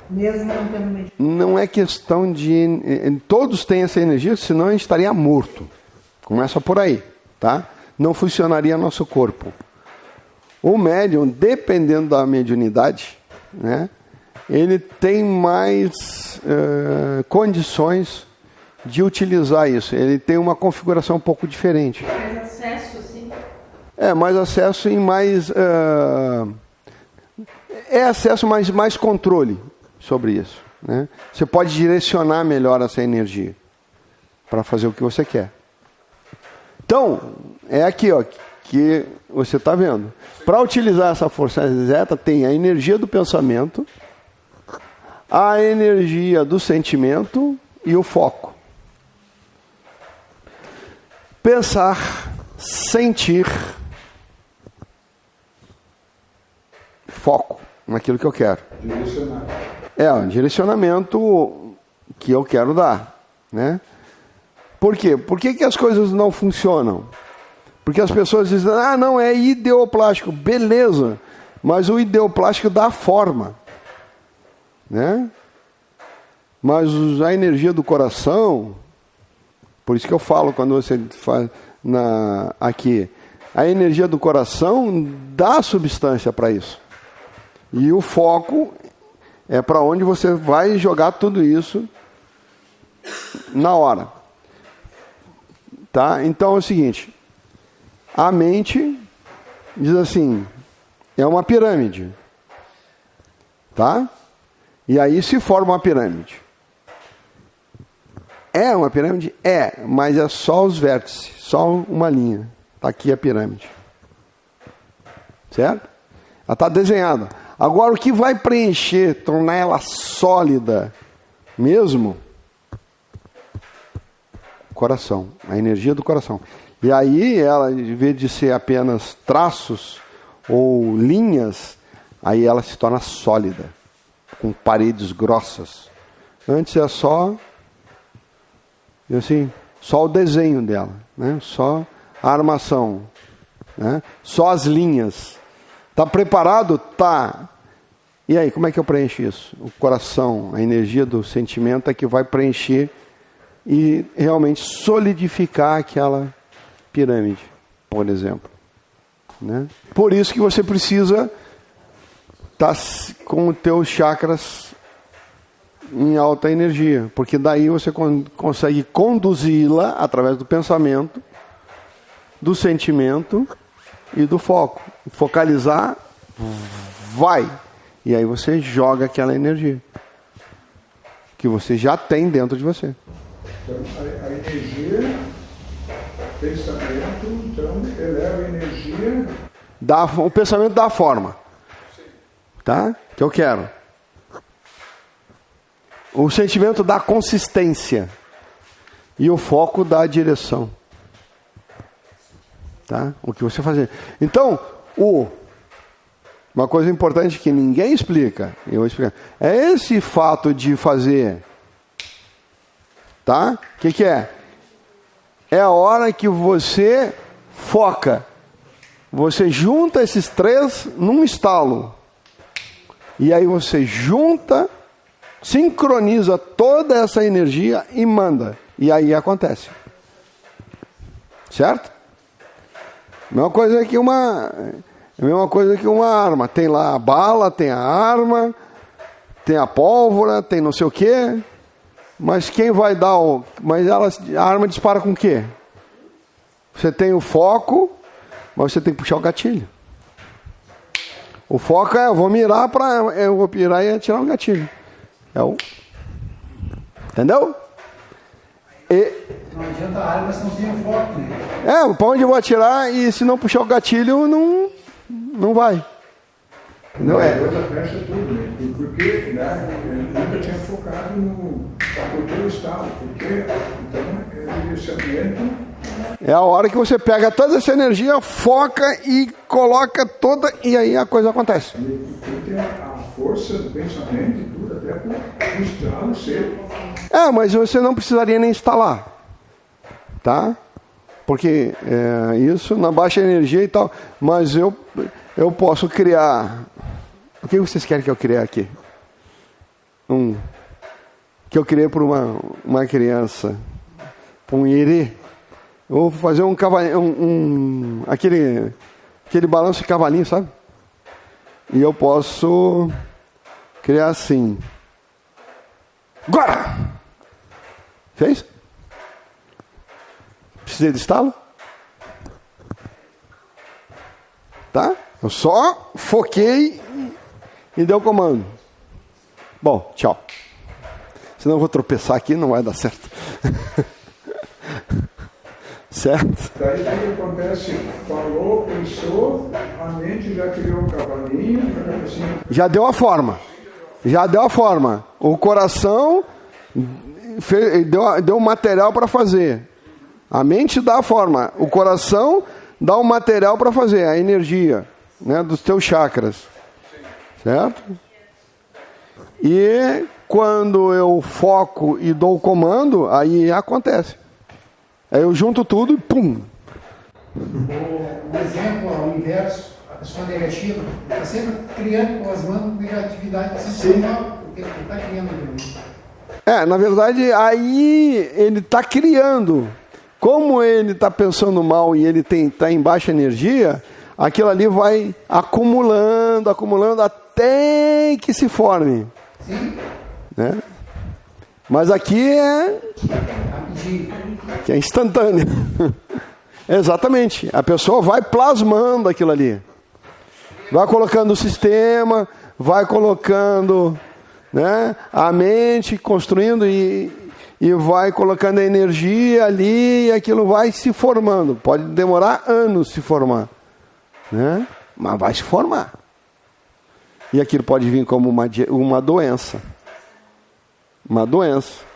E: mesmo não tendo médium?
A: Não é questão de... Todos têm essa energia, senão a gente estaria morto. Começa por aí, tá? Não funcionaria nosso corpo. O médium, dependendo da mediunidade, né, ele tem mais condições de utilizar isso. Ele tem uma configuração um pouco diferente.
D: Mais acesso, assim?
A: Mais acesso e mais... acesso, mas mais controle sobre isso, né? Você pode direcionar melhor essa energia para fazer o que você quer. Então, é aqui, ó, que você está vendo. Para utilizar essa força zeta, tem a energia do pensamento, a energia do sentimento e o foco. Pensar, sentir, foco naquilo que eu quero.
B: Direcionar.
A: Um direcionamento que eu quero dar, né? Por quê? Por que as coisas não funcionam? Porque as pessoas dizem, não, é ideoplástico. Beleza, mas o ideoplástico dá forma, né? Mas a energia do coração, por isso que eu falo quando você faz aqui, a energia do coração dá substância para isso. E o foco é para onde você vai jogar tudo isso na hora. Tá? Então é o seguinte, a mente diz assim, é uma pirâmide. Tá? E aí se forma uma pirâmide. É uma pirâmide? É, mas é só os vértices, só uma linha. Está aqui a pirâmide. Certo? Ela está desenhada. Agora, o que vai preencher, tornar ela sólida mesmo? Coração, a energia do coração. E aí, ela, em vez de ser apenas traços ou linhas, aí ela se torna sólida, com paredes grossas. Antes é só, assim, só o desenho dela, né? Só a armação, né? Só as linhas. Está preparado? Tá. E aí, como é que eu preencho isso? O coração, a energia do sentimento é que vai preencher e realmente solidificar aquela pirâmide, por exemplo. Né? Por isso que você precisa estar com os teus chakras em alta energia, porque daí você consegue conduzi-la através do pensamento, do sentimento e do foco. Focalizar, vai. E aí você joga aquela energia que você já tem dentro de você.
B: Então, a energia, pensamento, então, eleva a energia.
A: O pensamento dá a forma. Tá? Que eu quero. O sentimento dá a consistência. E o foco dá a direção. Tá? O que você fazer. Então, uma coisa importante que ninguém explica, eu vou explicar, é esse fato de fazer. Tá? O que é? É a hora que você foca. Você junta esses três num estalo. E aí você junta, sincroniza toda essa energia e manda. E aí acontece. Certo? A mesma coisa que uma arma. Tem lá a bala, tem a arma, tem a pólvora, tem não sei o quê. Mas quem vai dar o... Mas a arma dispara com o quê? Você tem o foco, mas você tem que puxar o gatilho. O foco é, eu vou mirar e atirar um gatilho. Entendeu?
C: Não adianta a arma se não tem o foco, né?
A: Para onde eu vou atirar e se não puxar o gatilho, não vai. Entendeu?
B: Coisa fecha tudo, né? Porque, né, eu nunca tinha focado no teu estado, porque então é direcionamento.
A: É a hora que você pega toda essa energia, foca e coloca toda, e aí a coisa acontece.
B: E tem a força do pensamento e tudo, até para o estado ser.
A: Mas você não precisaria nem instalar. Tá? Porque isso na baixa energia e tal. Mas eu posso criar. O que vocês querem que eu crie aqui? Que eu criei para uma criança. Para um irê. Eu vou fazer um cavalinho. Aquele balanço de cavalinho, sabe? E eu posso criar assim. Agora! Fez? Precisei de estalo? Tá? Eu só foquei e dei o comando. Bom, tchau. Senão eu vou tropeçar aqui, não vai dar certo. Certo?
B: Daí o que acontece? Falou, pensou, a mente já criou um cavalinho,
A: já deu a forma. O coração deu o material para fazer. A mente dá a forma. O coração dá o material para fazer, a energia, né, dos teus chakras. Certo? E quando eu foco e dou o comando, aí acontece. Aí eu junto tudo e pum.
C: Um exemplo ao inverso, a pessoa negativa está sempre criando, plasmando negatividade sensacional, porque ele está criando também.
A: Na verdade, aí ele está criando. Como ele está pensando mal e ele está em baixa energia, aquilo ali vai acumulando até que se forme.
C: Sim.
A: Né? Mas aqui é instantâneo. Exatamente. A pessoa vai plasmando aquilo ali. Vai colocando o sistema, vai colocando, né, a mente, construindo e vai colocando a energia ali e aquilo vai se formando. Pode demorar anos se formar, né? Mas vai se formar. E aquilo pode vir como uma doença. Uma doença.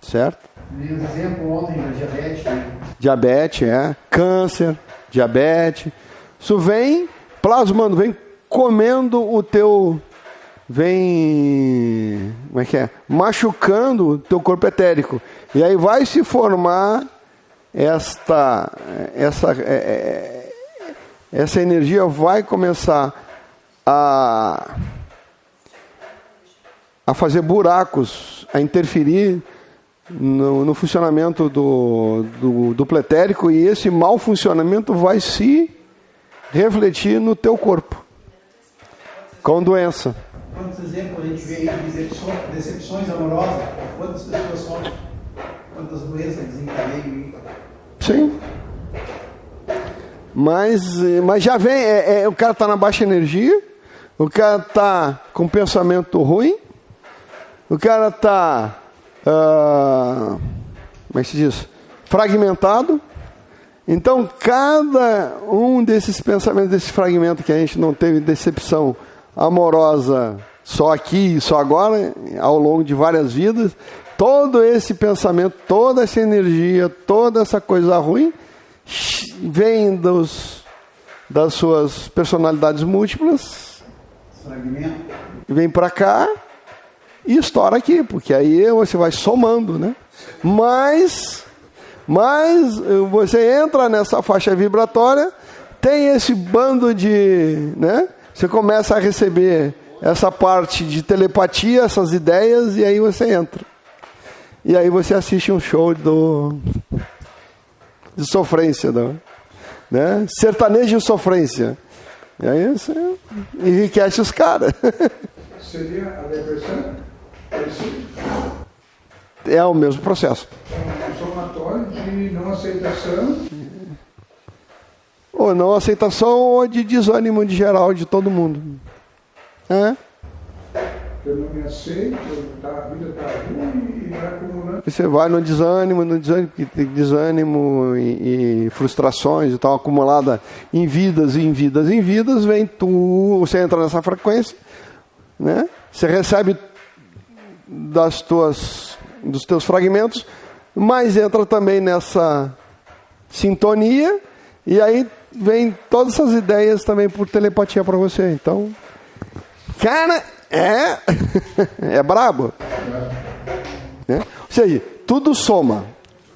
A: Certo?
C: Dei um exemplo ontem da diabetes. Né?
A: Diabetes, câncer, diabetes. Isso vem plasmando, vem comendo o teu... Vem... Como é que é? Machucando o teu corpo etérico. E aí vai se formar essa energia, vai começar a fazer buracos, a interferir no funcionamento do pletérico, e esse mau funcionamento vai se refletir no teu corpo com doença.
C: Quantos exemplos a gente vê aí de decepções amorosas? Quantas pessoas sofrem? Quantas doenças desencadeiam?
A: Sim. Mas já vem, o cara está na baixa energia, o cara está com pensamento ruim, o cara está, como é que se diz? Fragmentado. Então, cada um desses pensamentos, desse fragmento que a gente não teve decepção amorosa só aqui e só agora, ao longo de várias vidas, todo esse pensamento, toda essa energia, toda essa coisa ruim, vem das suas personalidades múltiplas, vem para cá e estoura aqui, porque aí você vai somando, né? Mas você entra nessa faixa vibratória, tem esse bando de, né? Você começa a receber essa parte de telepatia, essas ideias, e aí você entra. E aí você assiste um show de sofrência, né? Sertanejo de sofrência. E aí você enriquece os caras.
B: Seria a depressão?
A: É o mesmo processo.
B: Um somatório de não aceitação.
A: Ou não aceitação ou de desânimo de geral de todo mundo.
B: Eu não me aceito, a vida está ruim e vai acumulando.
A: Você vai no desânimo, porque tem desânimo e frustrações e tal, acumulada em vidas, vem você entra nessa frequência, né? Você recebe dos teus fragmentos, mas entra também nessa sintonia, e aí vem todas essas ideias também por telepatia para você. Então, cara, é brabo. Né? Ou seja, tudo soma.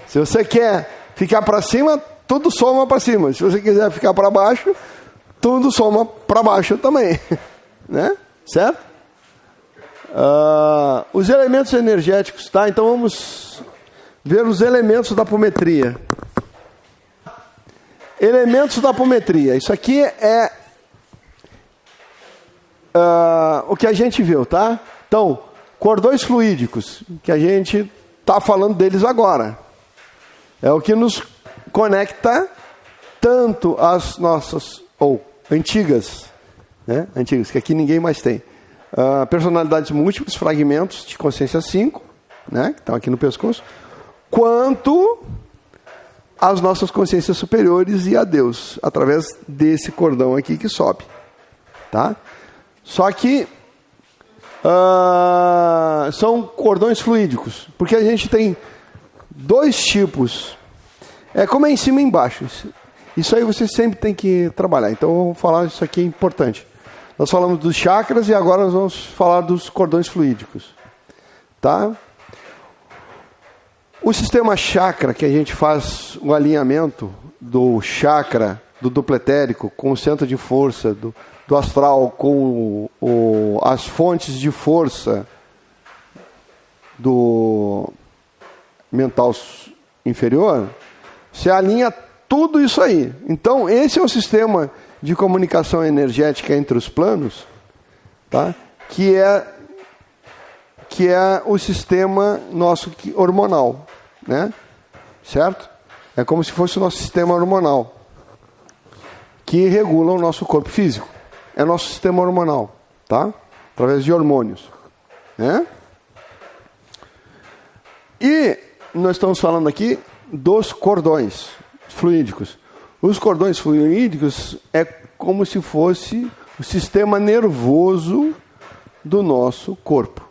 A: Se você quer ficar para cima, tudo soma para cima. Se você quiser ficar para baixo, tudo soma para baixo também. Né? Certo? Os elementos energéticos, tá? Então vamos ver os elementos da apometria. Elementos da apometria. Isso aqui é o que a gente viu, tá? Então, cordões fluídicos, que a gente está falando deles agora. É o que nos conecta tanto às nossas, ou antigas, né? Antigas, que aqui ninguém mais tem. Personalidades múltiplas, fragmentos de consciência 5, né? Que estão aqui no pescoço, quanto as nossas consciências superiores e a Deus, através desse cordão aqui que sobe, tá? Só que são cordões fluídicos, porque a gente tem dois tipos. É como é em cima e embaixo. Isso aí você sempre tem que trabalhar. Então eu vou falar, isso aqui é importante. Nós falamos dos chakras e agora nós vamos falar dos cordões fluídicos, tá? O sistema chakra, que a gente faz o alinhamento do chakra, do duplo etérico, com o centro de força do astral, com as fontes de força do mental inferior, você alinha tudo isso aí. Então, esse é o sistema de comunicação energética entre os planos, tá? Que é o sistema nosso hormonal, né? Certo? É como se fosse o nosso sistema hormonal, que regula o nosso corpo físico. É nosso sistema hormonal, tá? Através de hormônios, né? E nós estamos falando aqui dos cordões fluídicos. Os cordões fluídicos é como se fosse o sistema nervoso do nosso corpo.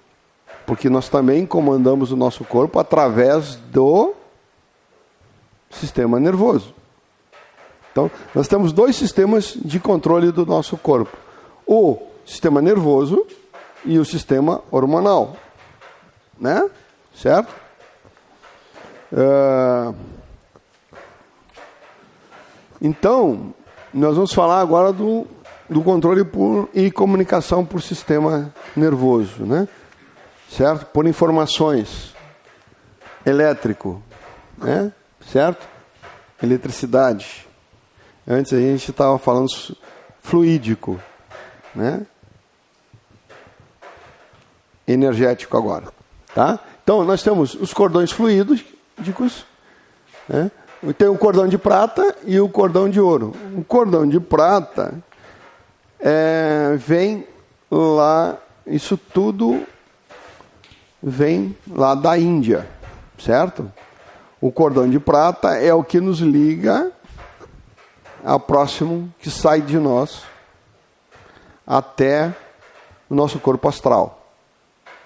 A: Porque nós também comandamos o nosso corpo através do sistema nervoso. Então, nós temos dois sistemas de controle do nosso corpo. O sistema nervoso e o sistema hormonal. Né? Certo? Então, nós vamos falar agora do controle e comunicação por sistema nervoso, né? Certo? Por informações. Elétrico, né? Certo? Eletricidade. Antes a gente estava falando fluídico, né? Energético agora, tá? Então, nós temos os cordões fluídicos, né? Tem o cordão de prata e o cordão de ouro. O cordão de prata vem lá, isso tudo vem lá da Índia, certo? O cordão de prata é o que nos liga ao próximo que sai de nós até o nosso corpo astral,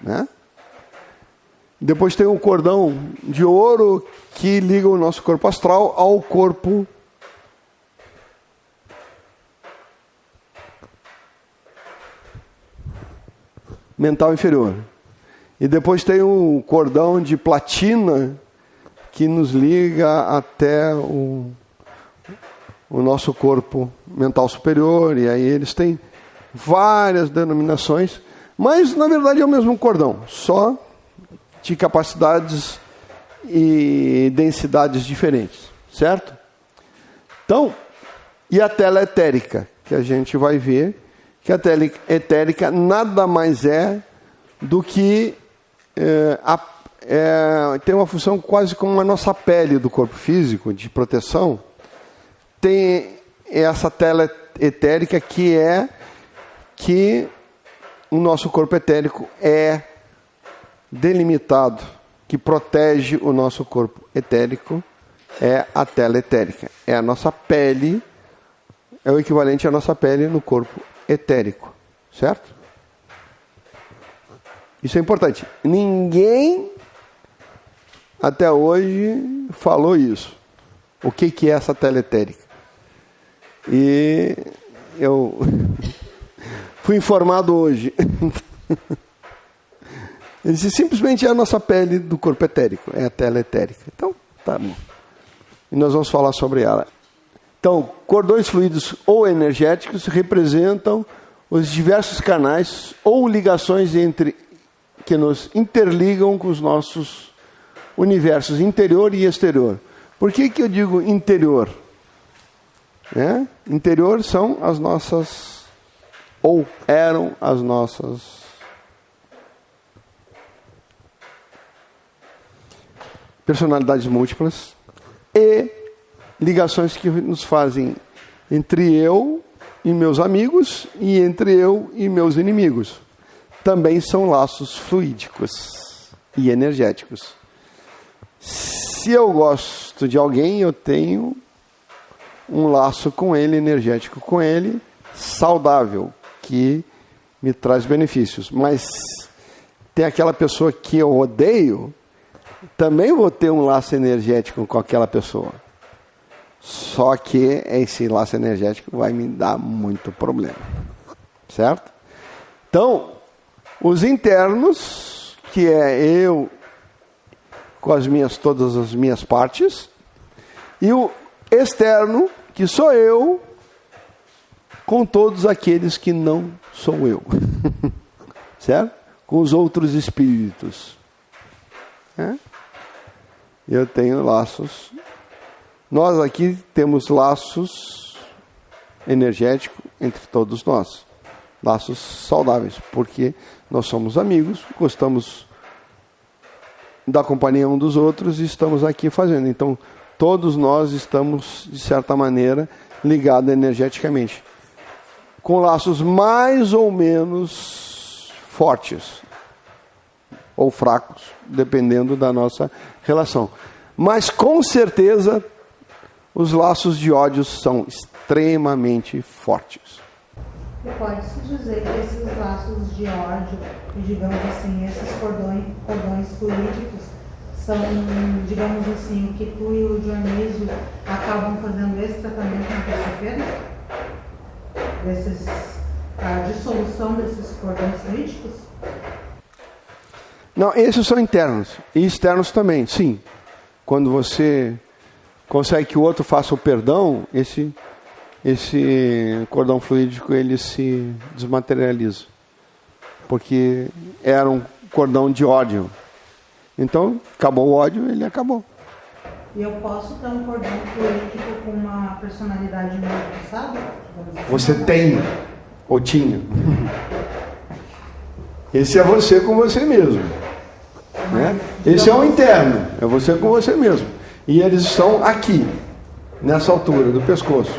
A: né? Depois tem o cordão de ouro que liga o nosso corpo astral ao corpo mental inferior. E depois tem o cordão de platina que nos liga até o nosso corpo mental superior. E aí eles têm várias denominações, mas na verdade é o mesmo cordão, só de capacidades e densidades diferentes, certo? Então, e a tela etérica, que a gente vai ver que a tela etérica nada mais é do que tem uma função quase como a nossa pele do corpo físico, de proteção. Tem essa tela etérica que o nosso corpo etérico é delimitado, que protege o nosso corpo etérico, é a tela etérica. É a nossa pele, é o equivalente à nossa pele no corpo etérico, certo? Isso é importante. Ninguém até hoje falou isso. O que é essa tela etérica? E eu fui informado hoje. Ele disse, simplesmente é a nossa pele do corpo etérico, é a tela etérica. Então, tá bom. E nós vamos falar sobre ela. Então, cordões fluidos ou energéticos representam os diversos canais ou ligações que nos interligam com os nossos universos interior e exterior. Por que eu digo interior? Interior são as nossas, ou eram as nossas personalidades múltiplas e ligações que nos fazem entre eu e meus amigos e entre eu e meus inimigos. Também são laços fluídicos e energéticos. Se eu gosto de alguém, eu tenho um laço com ele, energético com ele, saudável, que me traz benefícios. Mas tem aquela pessoa que eu odeio, também vou ter um laço energético com aquela pessoa. Só que esse laço energético vai me dar muito problema. Certo? Então, os internos, que é eu com todas as minhas partes, e o externo, que sou eu, com todos aqueles que não sou eu. Certo? Com os outros espíritos. Eu tenho laços. Nós aqui temos laços energéticos entre todos nós. Laços saudáveis, porque nós somos amigos, gostamos da companhia um dos outros e estamos aqui fazendo. Então, Todos nós estamos, de certa maneira, ligados energeticamente, com laços mais ou menos fortes, ou fracos, dependendo da nossa relação. Mas, com certeza, os laços de ódio são extremamente fortes.
E: E pode-se dizer que esses laços de ódio, e digamos assim, esses cordões fluídicos, são, digamos assim, o que tu e o Dionísio acabam fazendo esse tratamento na terça-feira? A dissolução desses cordões fluídicos?
A: Não, esses são internos. E externos também, sim. Quando você consegue que o outro faça o perdão, esse cordão fluídico ele se desmaterializa. Porque era um cordão de ódio. Então, acabou o ódio, ele acabou.
E: E eu posso ter um cordão fluídico com uma personalidade minha do passado?
A: Você tem, ou tinha. Esse é você com você mesmo. Né? Esse é o interno, é você com você mesmo. E eles estão aqui, nessa altura do pescoço.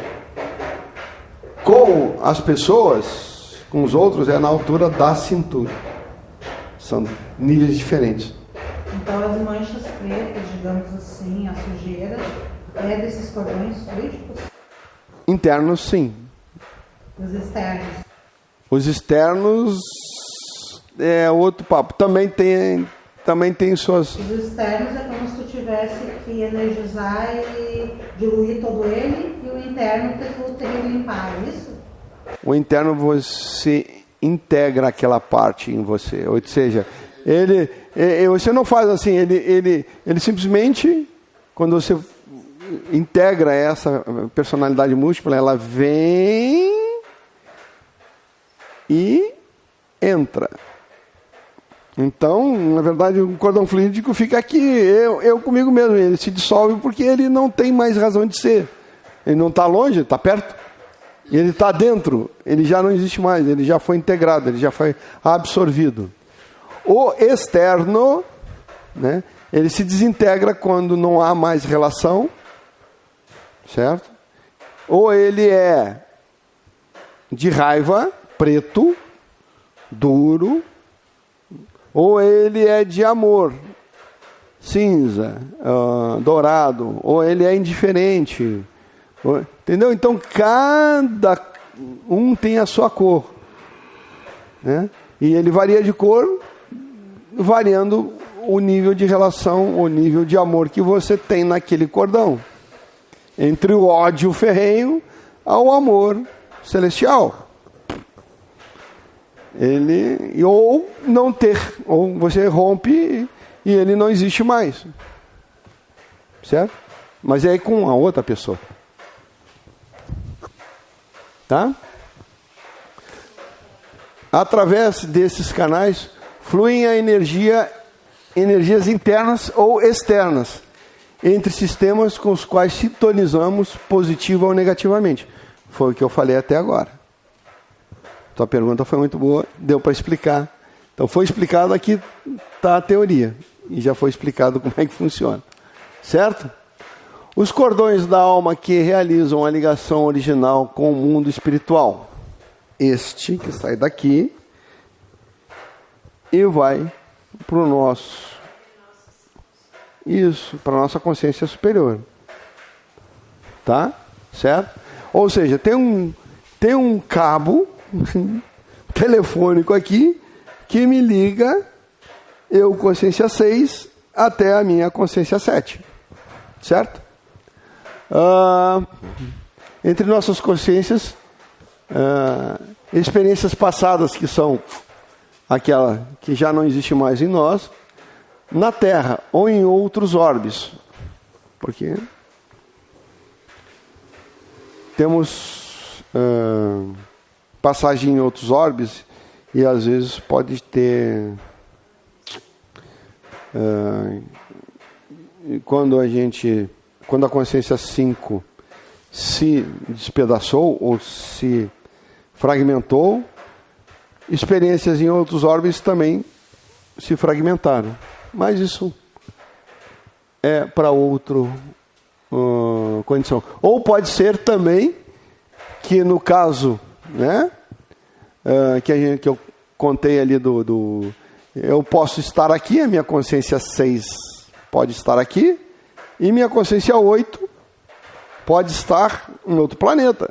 A: Com as pessoas, com os outros, é na altura da cintura. São níveis diferentes.
E: Então as manchas pretas, digamos assim, a sujeira, é desses cordões fluídicos?
A: Internos, sim.
E: Os externos?
A: Os externos é outro papo. Também tem suas...
E: Os externos é como se tu tivesse que energizar e diluir todo ele, e o interno que tu teria que limpar, é isso?
A: O interno você integra aquela parte em você. Ou seja, você não faz assim, ele simplesmente, quando você integra essa personalidade múltipla, ela vem e entra. Então, na verdade, o cordão fluídico fica aqui, eu comigo mesmo. Ele se dissolve porque ele não tem mais razão de ser. Ele não está longe, está perto. E ele está dentro, ele já não existe mais, ele já foi integrado, ele já foi absorvido. O externo, né, ele se desintegra quando não há mais relação, certo? Ou ele é de raiva, preto, duro, ou ele é de amor, cinza, dourado, ou ele é indiferente. Entendeu? Então cada um tem a sua cor, né? E ele varia de cor, variando o nível de relação, o nível de amor que você tem naquele cordão, entre o ódio ferrenho ao amor celestial. Ele ou não ter, ou você rompe e ele não existe mais, certo? Mas é aí com a outra pessoa. Tá? Através desses canais fluem a energias internas ou externas entre sistemas com os quais sintonizamos positiva ou negativamente. Foi o que eu falei até agora. Tua pergunta foi muito boa, deu para explicar. Então foi explicado, aqui está a teoria e já foi explicado como é que funciona, certo? Os cordões da alma que realizam a ligação original com o mundo espiritual. Este que sai daqui e vai para o nosso. Isso, para a nossa consciência superior. Tá? Certo? Ou seja, tem um cabo telefônico aqui que me liga eu, consciência 6, até a minha consciência 7. Certo? Entre nossas consciências, experiências passadas que são aquela que já não existe mais em nós, na Terra ou em outros orbes, porque temos passagem em outros orbes e às vezes pode ter quando a consciência 5 se despedaçou ou se fragmentou, experiências em outros orbes também se fragmentaram. Mas isso é para outro condição. Ou pode ser também que no caso, né, que eu contei ali eu posso estar aqui, a minha consciência 6 pode estar aqui, e minha consciência 8 pode estar em outro planeta.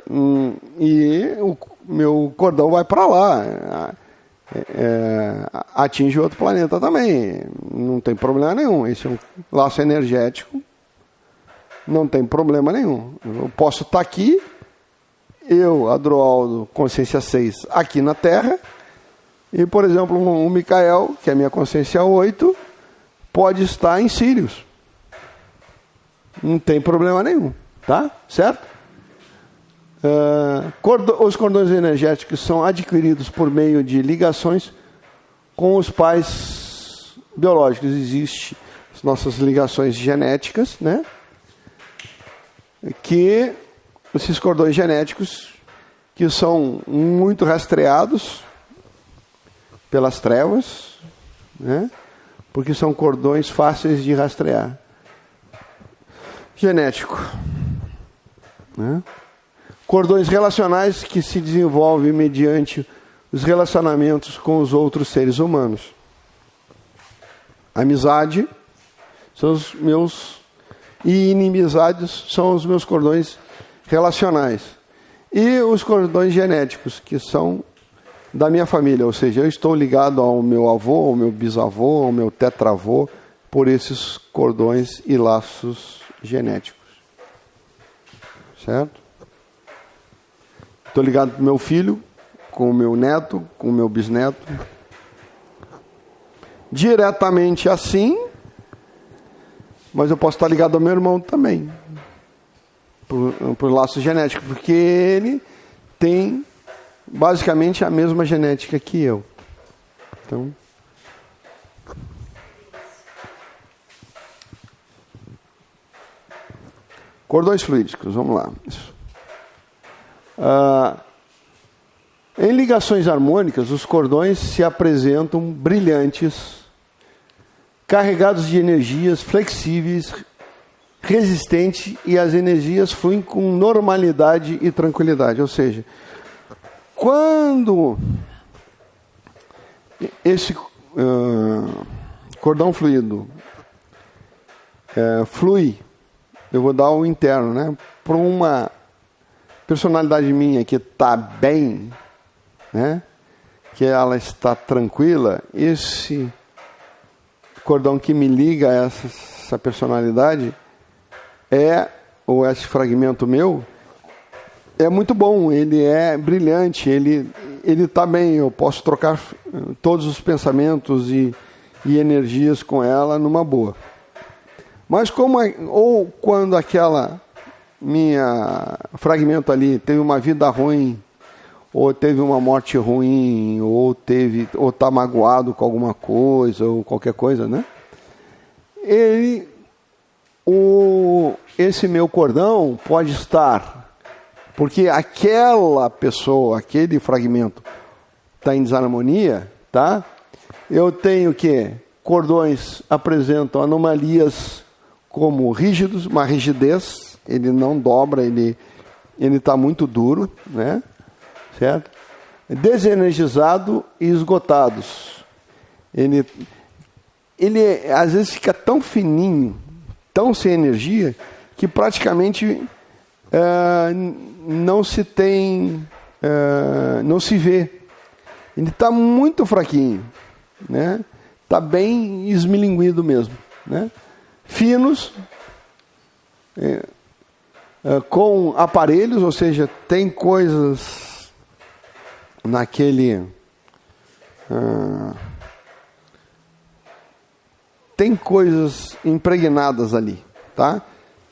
A: E o meu cordão vai para lá. Atinge outro planeta também. Não tem problema nenhum. Esse é um laço energético. Não tem problema nenhum. Eu posso estar aqui, eu, Adroaldo, consciência 6, aqui na Terra, e, por exemplo, o Micael, que é a minha consciência 8, pode estar em Sírios. Não tem problema nenhum, tá? Certo? Os cordões energéticos são adquiridos por meio de ligações com os pais biológicos. Existem as nossas ligações genéticas, né? Que esses cordões genéticos que são muito rastreados pelas trevas, né? Porque são cordões fáceis de rastrear. Genético, né? Cordões relacionais que se desenvolvem mediante os relacionamentos com os outros seres humanos. Amizade são os meus, e inimizades são os meus cordões relacionais. E os cordões genéticos, que são da minha família, ou seja, eu estou ligado ao meu avô, ao meu bisavô, ao meu tetravô, por esses cordões e laços genéticos. Certo? Estou ligado com o meu filho, com o meu neto, com o meu bisneto. Diretamente assim, mas eu posso estar ligado ao meu irmão também, por laço genético, porque ele tem basicamente a mesma genética que eu. Então, cordões fluídicos, vamos lá. Em ligações harmônicas, os cordões se apresentam brilhantes, carregados de energias flexíveis, resistentes, e as energias fluem com normalidade e tranquilidade. Ou seja, quando esse cordão fluido flui, eu vou dar o interno, né, para uma personalidade minha que está bem, né, que ela está tranquila, esse cordão que me liga a essa personalidade ou esse fragmento meu, é muito bom, ele é brilhante, ele está bem, eu posso trocar todos os pensamentos e energias com ela numa boa. Mas ou quando aquela minha fragmento ali teve uma vida ruim, ou teve uma morte ruim, ou está magoado com alguma coisa, ou qualquer coisa, né? Esse meu cordão pode estar, porque aquela pessoa, aquele fragmento está em desarmonia, tá? Eu tenho que cordões apresentam anomalias como rígidos, uma rigidez, ele não dobra, ele está muito duro, né? Certo? Desenergizado e esgotados. Ele às vezes fica tão fininho, tão sem energia, que praticamente não se vê. Ele está muito fraquinho, né? Está bem esmilinguido mesmo, né? Finos, com aparelhos, ou seja, tem coisas tem coisas impregnadas ali, tá?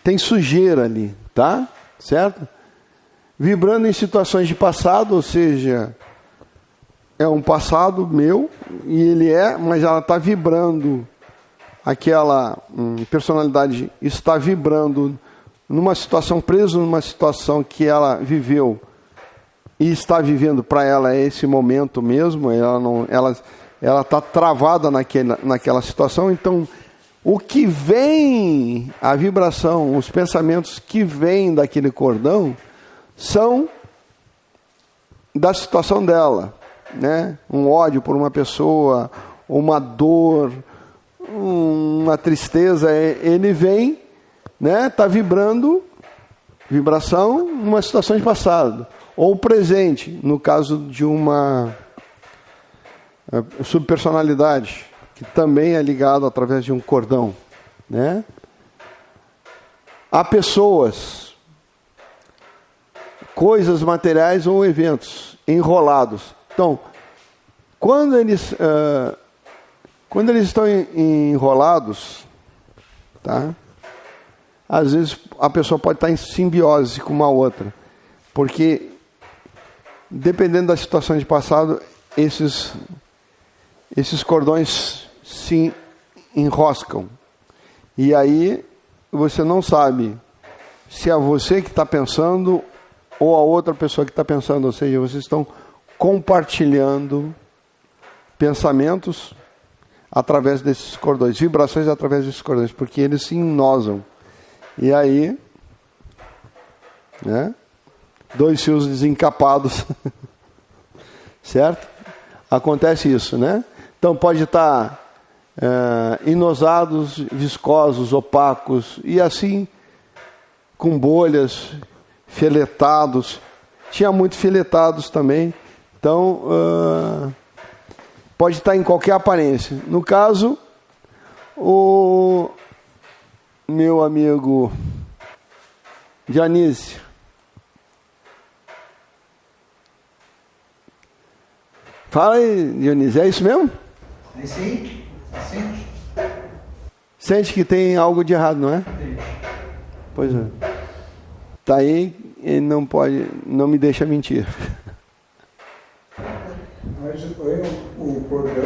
A: Tem sujeira ali, tá? Certo? Vibrando em situações de passado, ou seja, é um passado meu, mas ela está vibrando, aquela personalidade está vibrando numa situação, preso numa situação que ela viveu e está vivendo para ela esse momento mesmo, ela está travada naquela situação, então o que vem, a vibração, os pensamentos que vêm daquele cordão são da situação dela, né? Um ódio por uma pessoa, uma dor, uma tristeza, ele vem, né? Tá vibrando, vibração, uma situação de passado ou presente, no caso de uma subpersonalidade, que também é ligado através de um cordão, né? Há pessoas, coisas materiais ou eventos enrolados. Então, quando eles estão enrolados, tá? Às vezes a pessoa pode estar em simbiose com uma outra, porque dependendo da situação de passado, esses cordões se enroscam. E aí você não sabe se é você que está pensando ou a outra pessoa que está pensando. Ou seja, vocês estão compartilhando pensamentos através desses cordões, vibrações através desses cordões, porque eles se ennosam. E aí, né, dois fios desencapados, certo? Acontece isso, né? Então pode estar inosados, viscosos, opacos, e assim, com bolhas, filetados. Tinha muito filetados também. Então, pode estar em qualquer aparência. No caso, o meu amigo Dionísio, fala aí, Dionísio, é isso mesmo?
C: É isso aí? Sente?
A: Sente que tem algo de errado, não é? Pois é. Tá aí, ele não me deixa mentir.
B: Mas o cordão,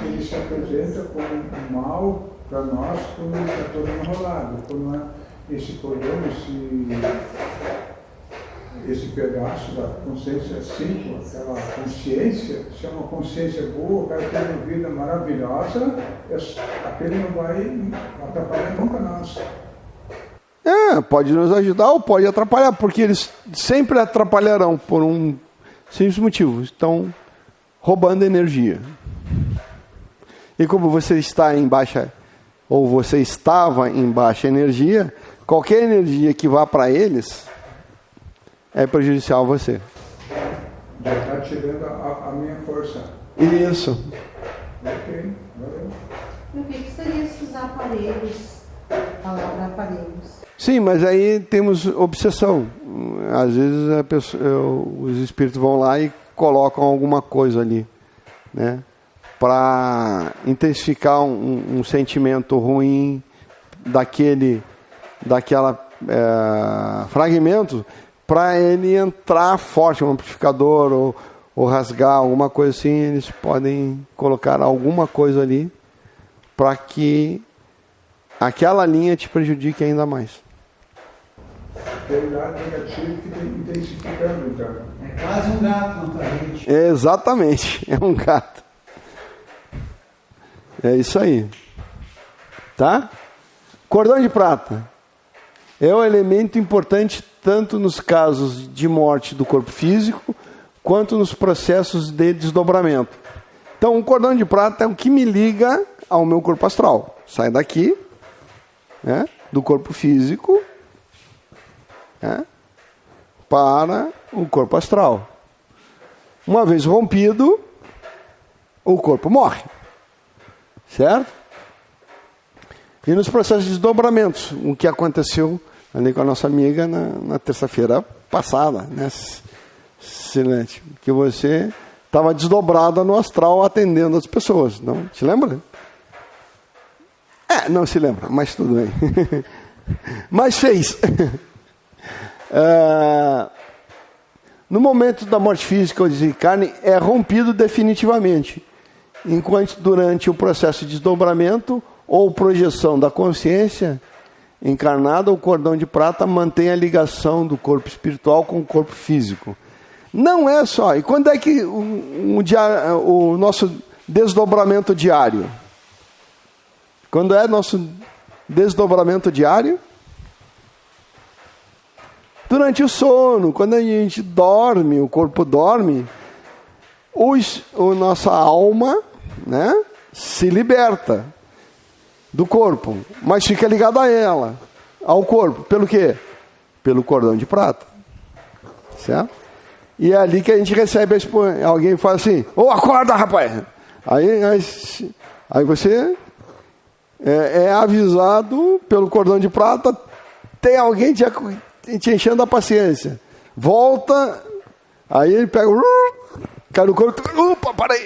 B: ele se apresenta como mal para nós quando ele está todo enrolado. Quando esse cordão, esse pedaço da consciência simples, aquela consciência, se é uma consciência boa, o cara tem uma vida maravilhosa, aquele não vai atrapalhar nunca nós.
A: Pode nos ajudar ou pode atrapalhar, porque eles sempre atrapalharão por um simples motivo. Estão roubando energia. E como você está em baixa, ou você estava em baixa energia, qualquer energia que vá para eles é prejudicial a você.
B: Já está tirando a minha força.
A: Isso.
B: Ok, valeu.
E: E o que seriam esses aparelhos? Palavra aparelhos.
A: Sim, mas aí temos obsessão. Às vezes os espíritos vão lá e colocam alguma coisa ali, né? Para intensificar um sentimento ruim daquela fragmento, para ele entrar forte, um amplificador ou rasgar alguma coisa assim. Eles podem colocar alguma coisa ali para que aquela linha te prejudique ainda mais.
B: Tem lado negativo que tem intensificando, então.
C: É quase um gato na tua gente.
A: Exatamente, é um gato. É isso aí. Tá? Cordão de prata é um elemento importante tanto nos casos de morte do corpo físico, quanto nos processos de desdobramento. Então, o cordão de prata é o que me liga ao meu corpo astral. Sai daqui, né, do corpo físico, né, para o corpo astral. Uma vez rompido, o corpo morre. Certo? E nos processos de desdobramentos, o que aconteceu ali com a nossa amiga na terça-feira passada, né, Silente? Que você estava desdobrada no astral atendendo as pessoas, não? Te lembra? Não se lembra, mas tudo bem. Mas fez. No momento da morte física ou desencarne, é rompido definitivamente. Enquanto durante o processo de desdobramento ou projeção da consciência encarnada, o cordão de prata mantém a ligação do corpo espiritual com o corpo físico. Não é só. E quando é que o nosso desdobramento diário? Quando é nosso desdobramento diário? Durante o sono, quando a gente dorme, o corpo dorme, nossa alma, né, se liberta do corpo, mas fica ligada a ela, ao corpo. Pelo quê? Pelo cordão de prata. Certo? E é ali que a gente recebe alguém fala assim, acorda, rapaz! Aí você é avisado pelo cordão de prata, tem alguém te enchendo a paciência. Volta, aí ele pega, cai no corpo, opa, para aí!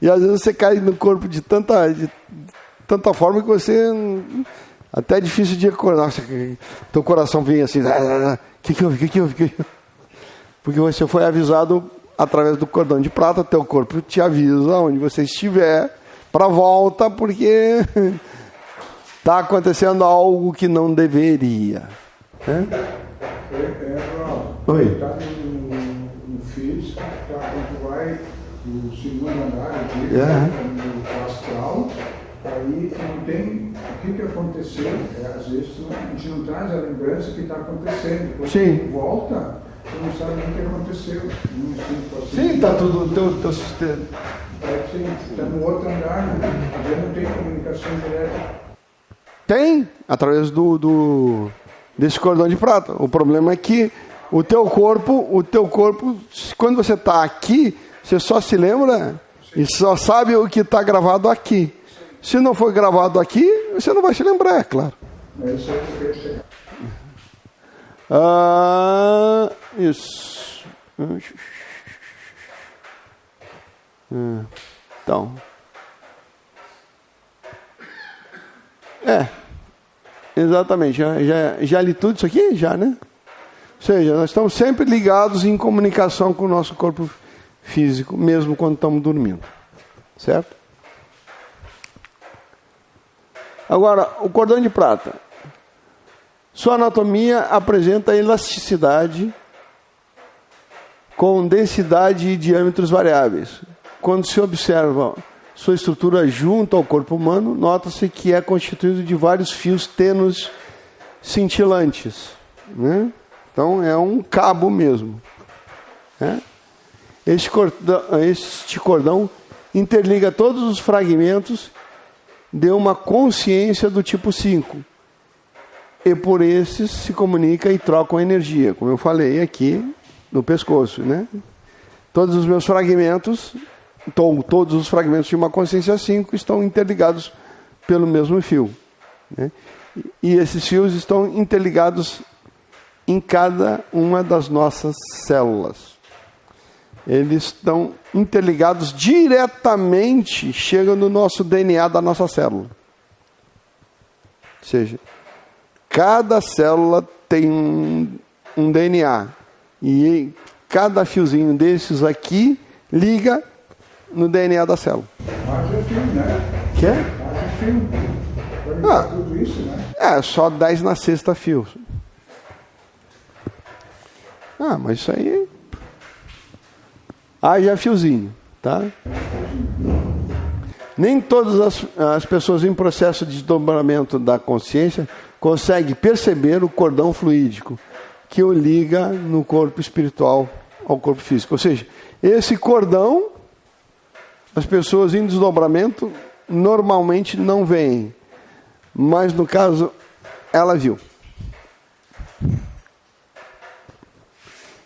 A: E às vezes você cai no corpo de tanta forma que você até é difícil de acordar. Teu coração vem assim, que houve? Porque você foi avisado através do cordão de prata, teu corpo te avisa onde você estiver para volta, porque está acontecendo algo que não deveria.
B: Oi. Está no físico, quando vai no segundo andar, no astral, aí não tem o que aconteceu. Às vezes a gente não traz a lembrança que está acontecendo. Quando você volta, você não sabe o que aconteceu.
A: Sim, está tudo teu sistema.
B: Está no outro andar, né? Às vezes não tem comunicação direta.
A: Tem, através desse cordão de prata. O problema é que o teu corpo, quando você está aqui, você só se lembra e só sabe o que está gravado aqui. Se não for gravado aqui, você não vai se lembrar, é claro.
B: Isso é o que eu quero chegar.
A: Isso. Então. Exatamente. Já li tudo isso aqui? Já, né? Ou seja, nós estamos sempre ligados em comunicação com o nosso corpo físico, mesmo quando estamos dormindo. Certo? Agora, o cordão de prata. Sua anatomia apresenta elasticidade com densidade e diâmetros variáveis. Quando se observa sua estrutura junto ao corpo humano, nota-se que é constituído de vários fios tênues cintilantes. Né? Então, é um cabo mesmo. Né? Este cordão interliga todos os fragmentos de uma consciência do tipo 5. E por esses se comunica e trocam energia, como eu falei aqui no pescoço. Né? Todos os meus fragmentos, todos os fragmentos de uma consciência 5 estão interligados pelo mesmo fio. Né? E esses fios estão interligados em cada uma das nossas células. Eles estão interligados diretamente, chegam no nosso DNA da nossa célula. Ou seja, cada célula tem um DNA. E cada fiozinho desses aqui liga no DNA da célula.
B: Haja fio, né?
A: Quê?
B: Haja fio. Para tudo isso, né?
A: Só 10 na sexta fios. Mas isso aí... Haja fiozinho, tá? Nem todas as pessoas em processo de desdobramento da consciência conseguem perceber o cordão fluídico que o liga no corpo espiritual ao corpo físico. Ou seja, esse cordão, as pessoas em desdobramento normalmente não veem, mas no caso, ela viu.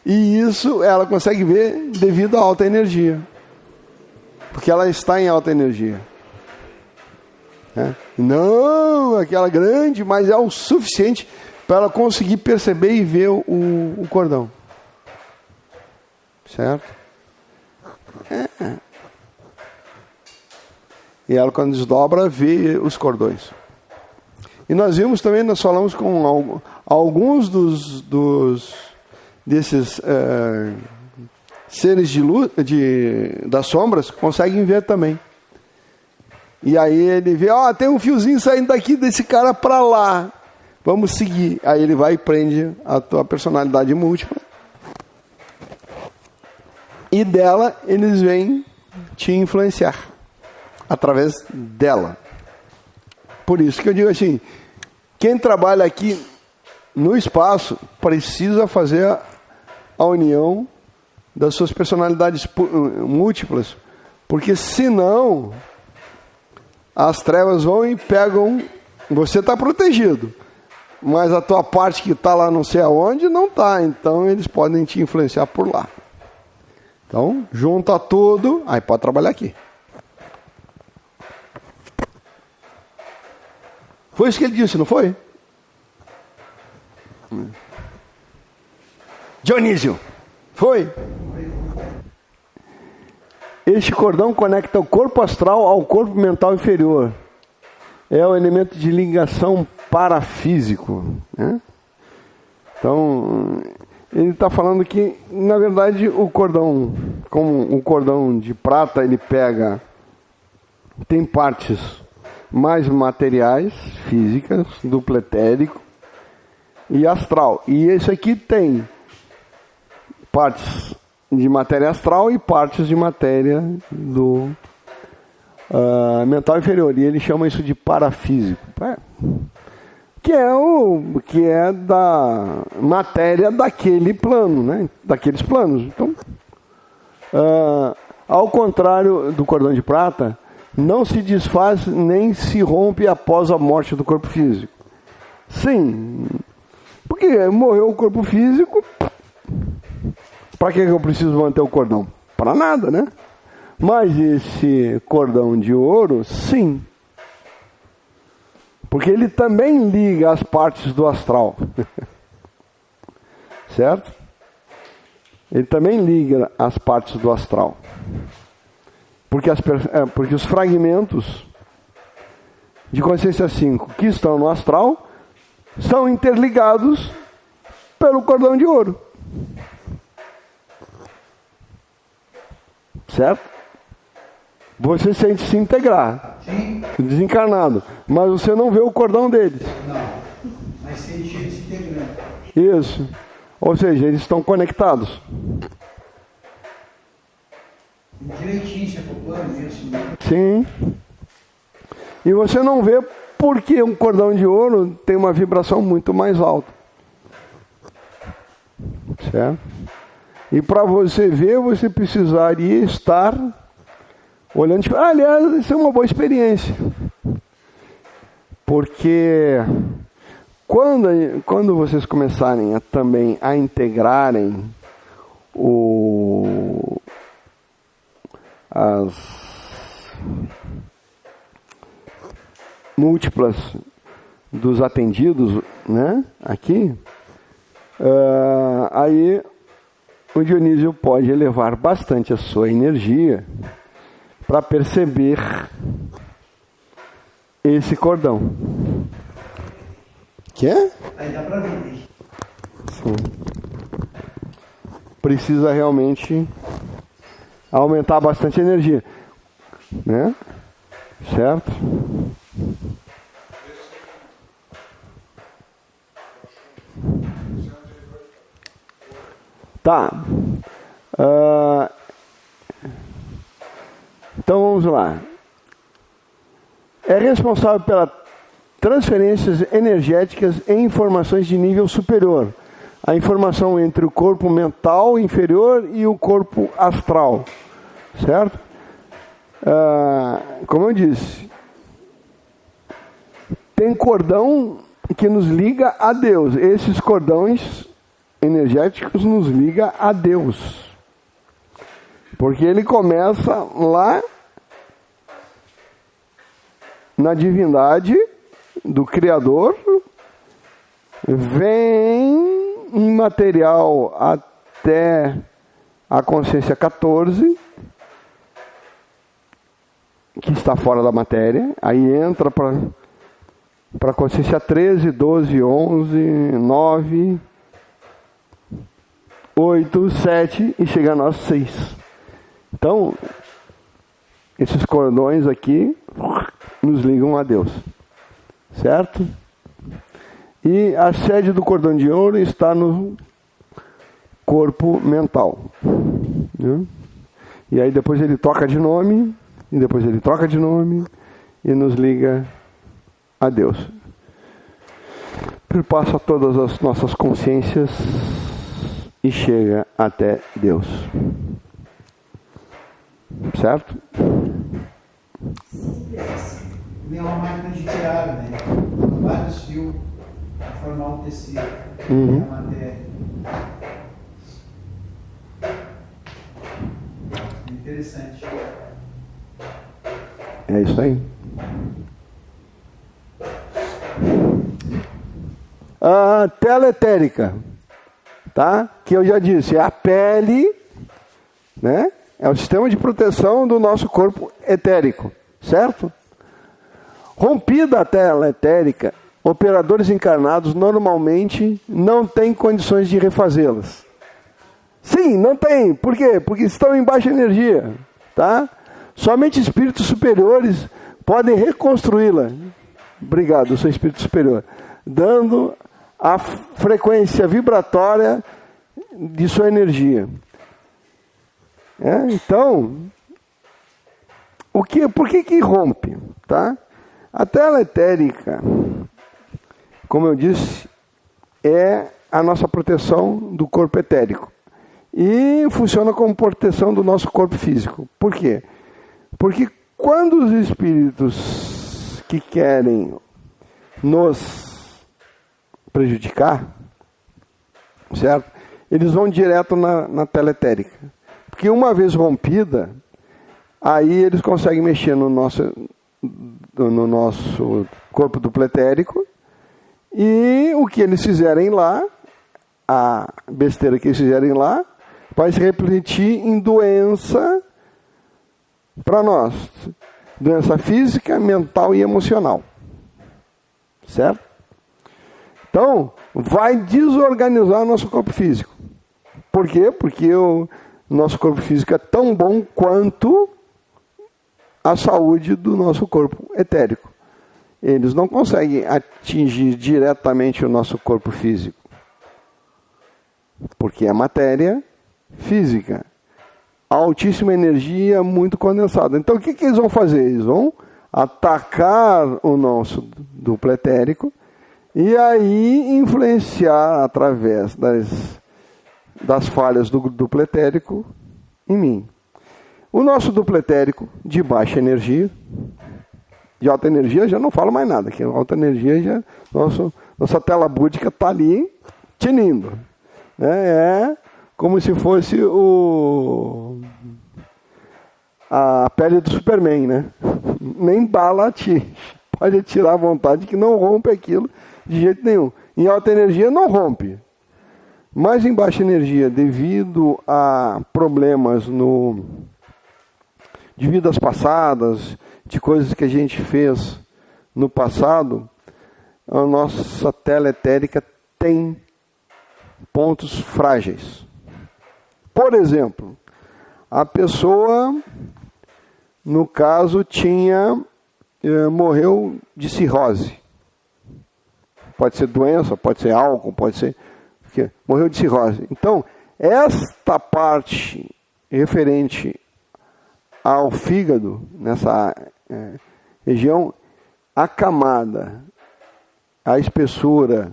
A: E isso ela consegue ver devido à alta energia. Porque ela está em alta energia. Não aquela grande, mas é o suficiente para ela conseguir perceber e ver o cordão. Certo? E ela, quando desdobra, vê os cordões. E nós vimos também, nós falamos com alguns desses seres de luz, das sombras, conseguem ver também. E aí ele vê, tem um fiozinho saindo daqui desse cara para lá. Vamos seguir. Aí ele vai e prende a tua personalidade múltipla. E dela eles vêm te influenciar. Através dela. Por isso que eu digo assim, quem trabalha aqui no espaço precisa fazer a união das suas personalidades múltiplas, porque senão as trevas vão e pegam, você está protegido, mas a tua parte que está lá não sei aonde não está, então eles podem te influenciar por lá. Então, junta tudo, aí pode trabalhar aqui. Foi isso que ele disse, não foi? Dionísio, foi? Este cordão conecta o corpo astral ao corpo mental inferior. É o elemento de ligação parafísico, né? Então, ele está falando que, na verdade, o cordão, como o cordão de prata, ele pega, tem partes mais materiais, físicas, duplo etérico e astral. E esse aqui tem partes de matéria astral e partes de matéria do mental inferior. E ele chama isso de parafísico. Que é da matéria daquele plano, né? Daqueles planos. Então, ao contrário do cordão de prata, não se desfaz nem se rompe após a morte do corpo físico. Sim, porque morreu o corpo físico, para que eu preciso manter o cordão? Para nada, né? Mas esse cordão de ouro, sim. Porque ele também liga as partes do astral. Certo? Ele também liga as partes do astral. Porque os fragmentos de consciência 5 que estão no astral são interligados pelo cordão de ouro. Certo? Você sente se integrar.
C: Sim.
A: Desencarnado. Mas você não vê o cordão deles.
C: Não. Mas sente ele se integrando.
A: Isso. Ou seja, eles estão conectados.
C: Direitinho, se acoplando, isso.
A: Sim. E você não vê porque um cordão de ouro tem uma vibração muito mais alta. Certo? E para você ver, você precisaria estar olhando. Aliás, isso é uma boa experiência. Porque quando vocês começarem também a integrarem as múltiplas dos atendidos, né, aqui, aí o Dionísio pode elevar bastante a sua energia para perceber esse cordão. Quer?
C: Aí dá para ver.
A: Sim. Precisa realmente aumentar bastante a energia, né? Certo? Tá. Então vamos lá. É responsável pelas transferências energéticas e informações de nível superior. A informação entre o corpo mental inferior e o corpo astral. Certo? Como eu disse, tem cordão que nos liga a Deus. Esses cordões energéticos nos liga a Deus. Porque ele começa lá na divindade do Criador, vem em material até a consciência 14, que está fora da matéria, aí entra para a consciência 13, 12, 11, 9, 8, 7 e chega a nós 6. Então, esses cordões aqui nos ligam a Deus. Certo? E a sede do cordão de ouro está no corpo mental. Né? E aí depois ele troca de nome, e depois ele troca de nome, e nos liga a Deus. Perpassa todas as nossas consciências e chega até Deus. Certo?
C: Nem uma máquina de tirar, né? Vários fios para formar um tecido.
A: Uhum.
C: A matéria. Interessante.
A: É isso aí. A tela etérica, tá? Que eu já disse, é a pele, né? É o sistema de proteção do nosso corpo etérico, certo? Rompida a tela etérica, operadores encarnados normalmente não têm condições de refazê-las. Sim, não tem. Por quê? Porque estão em baixa energia, tá? Somente espíritos superiores podem reconstruí-la. Obrigado, eu sou espírito superior. Dando a frequência vibratória de sua energia. Então, por que rompe? Tá? A tela etérica, como eu disse, é a nossa proteção do corpo etérico. E funciona como proteção do nosso corpo físico. Por quê? Porque quando os espíritos que querem nos prejudicar, certo? Eles vão direto na tela etérica. Porque uma vez rompida, aí eles conseguem mexer no nosso corpo dupletérico, e o que eles fizerem lá, a besteira que eles fizerem lá, vai se refletir em doença para nós. Doença física, mental e emocional. Certo? Então, vai desorganizar o nosso corpo físico. Por quê? Porque o nosso corpo físico é tão bom quanto a saúde do nosso corpo etérico. Eles não conseguem atingir diretamente o nosso corpo físico. Porque é matéria física. Altíssima energia, muito condensada. Então, o que eles vão fazer? Eles vão atacar o nosso duplo etérico e aí influenciar através das falhas do duplo etérico em mim. O nosso duplo etérico de baixa energia, de alta energia já não falo mais nada, que alta energia já nossa tela búdica está ali tinindo. É como se fosse a pele do Superman, né? Nem bala atinge. Pode atirar à vontade que não rompe aquilo de jeito nenhum. Em alta energia não rompe. Mas em baixa energia, devido a problemas de vidas passadas, de coisas que a gente fez no passado, a nossa tela etérica tem pontos frágeis. Por exemplo, a pessoa, no caso, morreu de cirrose. Pode ser doença, pode ser álcool, pode ser... Morreu de cirrose. Então, esta parte referente ao fígado, nessa região, a camada, a espessura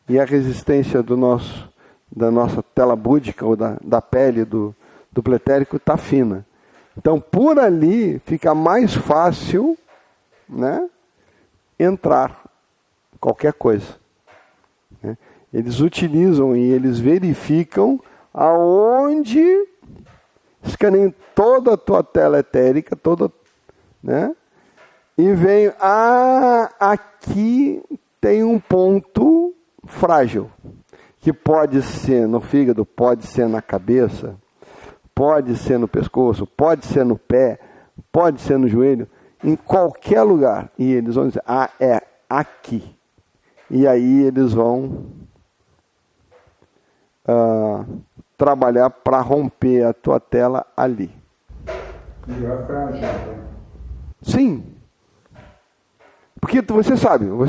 A: e a resistência da nossa tela búdica, ou da pele do dupletérico, está fina. Então, por ali fica mais fácil, né, entrar qualquer coisa. Né? Eles utilizam e eles verificam aonde escaneiam toda a tua tela etérica, né? E vem, aqui tem um ponto frágil, que pode ser no fígado, pode ser na cabeça, pode ser no pescoço, pode ser no pé, pode ser no joelho, em qualquer lugar. E eles vão dizer, é aqui. E aí eles vão trabalhar para romper a tua tela ali. Sim. Porque você sabe, o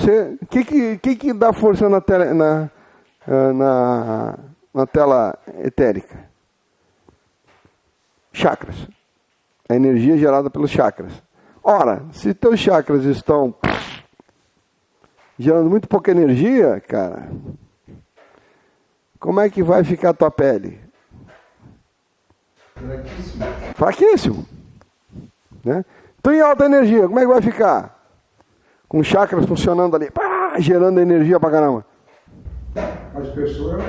A: que dá força na tela, na tela etérica? Chakras. A energia gerada pelos chakras. Ora, se teus chakras estão gerando muito pouca energia, cara, como é que vai ficar a tua pele? Fraquíssimo. Né? Então, em alta energia, como é que vai ficar? Com chakras funcionando ali, gerando energia pra caramba.
B: As pessoas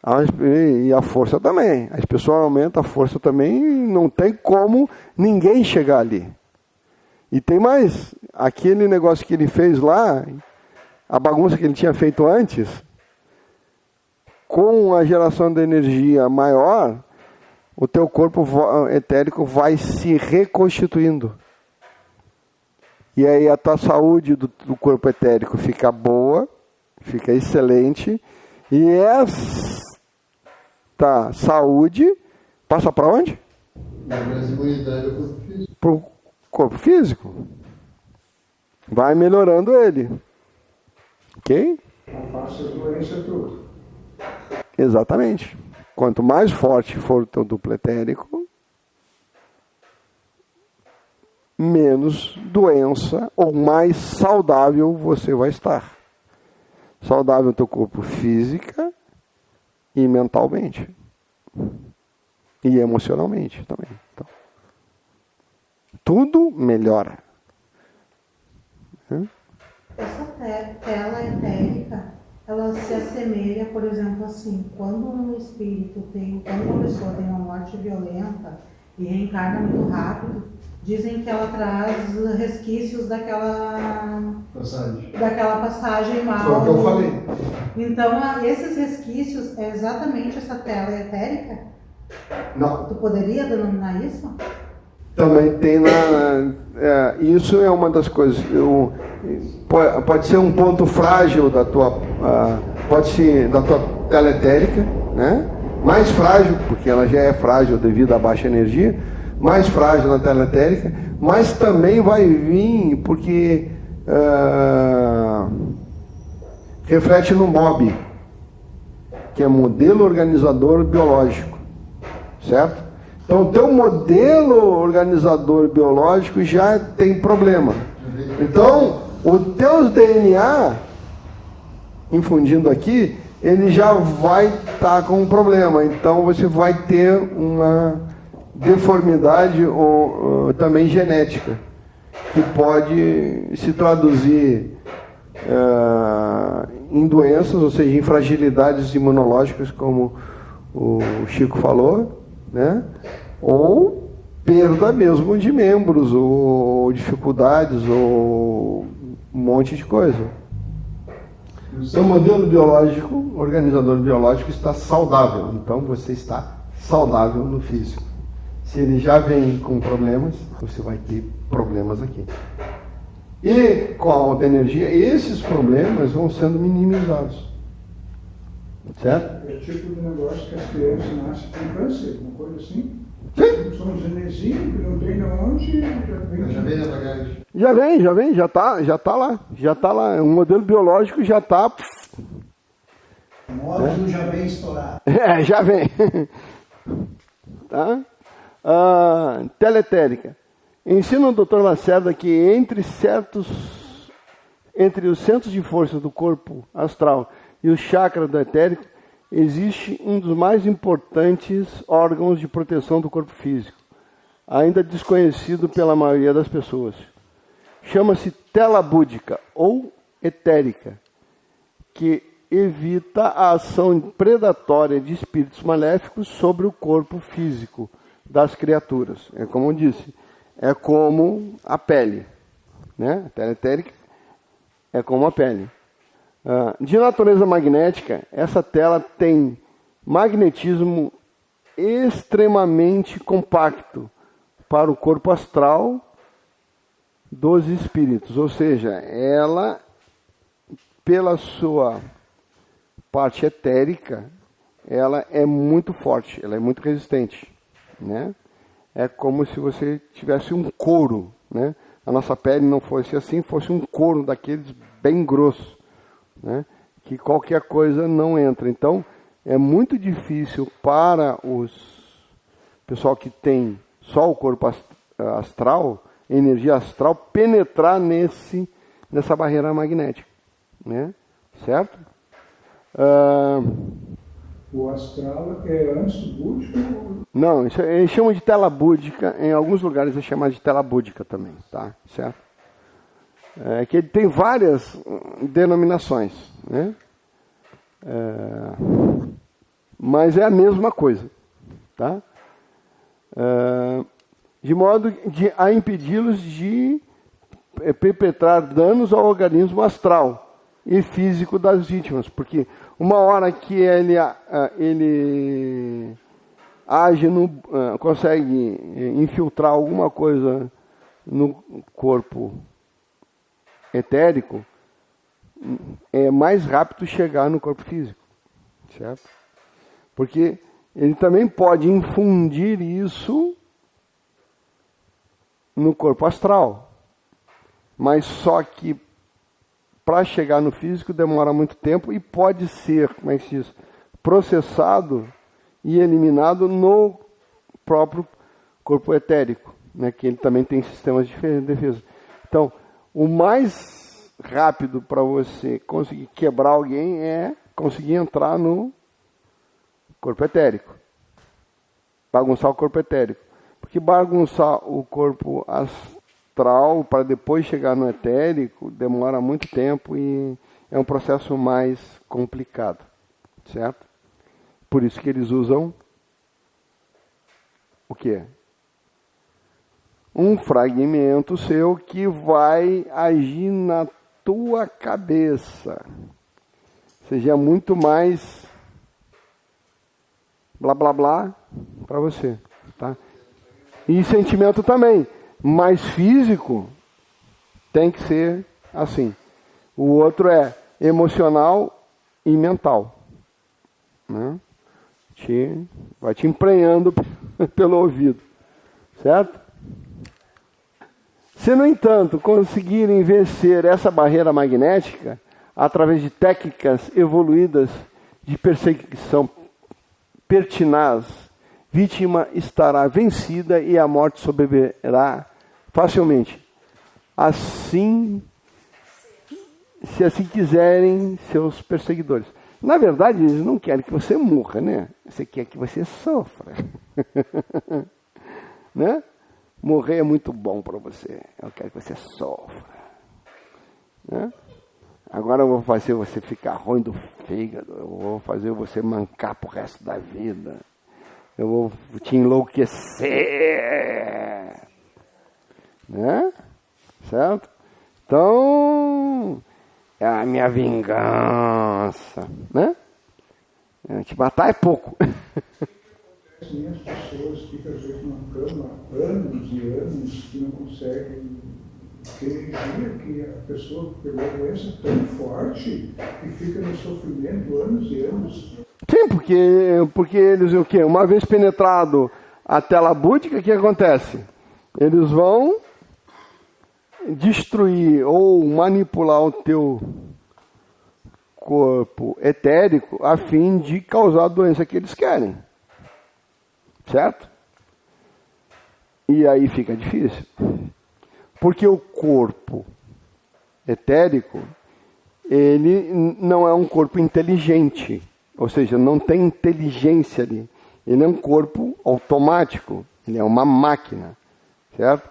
B: aumentam.
A: E a força também. As pessoas aumentam, a força também, não tem como ninguém chegar ali. E tem mais, aquele negócio que ele fez lá, a bagunça que ele tinha feito antes, com a geração de energia maior, o teu corpo etérico vai se reconstituindo. E aí a tua saúde do corpo etérico fica boa, fica excelente, e essa saúde passa para onde? Para o corpo físico. Vai melhorando ele. Ok?
B: Afasta as doenças todas.
A: Exatamente. Quanto mais forte for o teu duplo etérico, menos doença ou mais saudável você vai estar. Saudável teu corpo física e mentalmente. E emocionalmente também. Então, tudo melhora.
E: Essa tela etérica, ela se assemelha, por exemplo, assim, quando uma pessoa tem uma morte violenta e reencarna muito rápido, dizem que ela traz resquícios daquela passagem mal.
C: Foi o que eu falei.
E: Então, esses resquícios é exatamente essa tela etérica?
A: Não.
E: Tu poderia denominar isso?
A: Também tem isso é uma das coisas. Pode ser um ponto frágil da tua, pode ser da tua tela etérica, né? Mais frágil, porque ela já é frágil devido à baixa energia, mais frágil na tela etérica, mas também vai vir porque reflete no MOB, que é modelo organizador biológico, certo? Então, o teu modelo organizador biológico já tem problema. Então, o teu DNA, infundindo aqui, ele já vai estar com um problema. Então, você vai ter uma deformidade ou também genética, que pode se traduzir em doenças, ou seja, em fragilidades imunológicas, como o Chico falou, né? Ou perda mesmo de membros, ou dificuldades, ou um monte de coisa. Seu modelo biológico, organizador biológico, está saudável. Então você está saudável no físico. Se ele já vem com problemas, você vai ter problemas aqui. E com a alta energia, esses problemas vão sendo minimizados. Certo?
B: É o tipo de negócio que as crianças nascem com câncer, uma coisa assim.
A: Sim.
B: São uns nenezinhos que não tem de onde,
C: Já vem na bagagem.
A: Já tá lá. O modelo biológico já tá.
C: O módulo já vem estourado.
A: Já vem. Tá? Teletérica. Ensina o Dr. Lacerda que entre os centros de força do corpo astral e o chakra do etérico, existe um dos mais importantes órgãos de proteção do corpo físico, ainda desconhecido pela maioria das pessoas. Chama-se tela búdica ou etérica, que evita a ação predatória de espíritos maléficos sobre o corpo físico das criaturas. É como eu disse, é como a pele, né? A tela etérica é como a pele. De natureza magnética, essa tela tem magnetismo extremamente compacto para o corpo astral dos espíritos. Ou seja, ela, pela sua parte etérica, ela é muito forte, ela é muito resistente, né? É como se você tivesse um couro, né? A nossa pele não fosse assim, fosse um couro daqueles bem grosso, né? Que qualquer coisa não entra. Então, é muito difícil para os pessoal que tem só o corpo astral, energia astral, penetrar nessa barreira magnética, né? Certo?
B: O astral é antes do búdico?
A: Não, isso eles chamam de tela búdica, em alguns lugares é chamado de tela búdica também, tá? Certo? É que ele tem várias denominações, né? Mas é a mesma coisa, tá? De modo a impedi-los de perpetrar danos ao organismo astral e físico das vítimas, porque uma hora que ele age, consegue infiltrar alguma coisa no corpo etérico, é mais rápido chegar no corpo físico, certo? Porque ele também pode infundir isso no corpo astral, mas só que para chegar no físico demora muito tempo e pode ser, como é que se diz, processado e eliminado no próprio corpo etérico, né, que ele também tem sistemas de defesa. Então, o mais rápido para você conseguir quebrar alguém é conseguir entrar no corpo etérico. Bagunçar o corpo etérico. Porque bagunçar o corpo astral para depois chegar no etérico demora muito tempo e é um processo mais complicado. Certo? Por isso que eles usam o quê? Um fragmento seu que vai agir na tua cabeça. Ou seja, é muito mais blá blá blá para você, tá? E sentimento também, mas físico tem que ser assim. O outro é emocional e mental, né? Vai te emprenhando pelo ouvido, certo? Se, no entanto, conseguirem vencer essa barreira magnética através de técnicas evoluídas de perseguição pertinaz, vítima estará vencida e a morte sobrevirá facilmente. Assim, se assim quiserem seus perseguidores. Na verdade, eles não querem que você morra, né? Você quer que você sofra. Né? Morrer é muito bom para você. Eu quero que você sofra. Né? Agora eu vou fazer você ficar ruim do fígado. Eu vou fazer você mancar pro resto da vida. Eu vou te enlouquecer. Né? Certo? Então, é a minha vingança. Né? Te matar é pouco.
B: As pessoas ficam às vezes numa cama anos e anos que não conseguem corrigir, que a pessoa pegou a doença tão forte que fica no sofrimento anos e anos.
A: Sim, porque eles o quê? Uma vez penetrado a tela búdica, o que acontece? Eles vão destruir ou manipular o teu corpo etérico a fim de causar a doença que eles querem. Certo? E aí fica difícil. Porque o corpo etérico, ele não é um corpo inteligente. Ou seja, não tem inteligência ali. Ele é um corpo automático. Ele é uma máquina. Certo?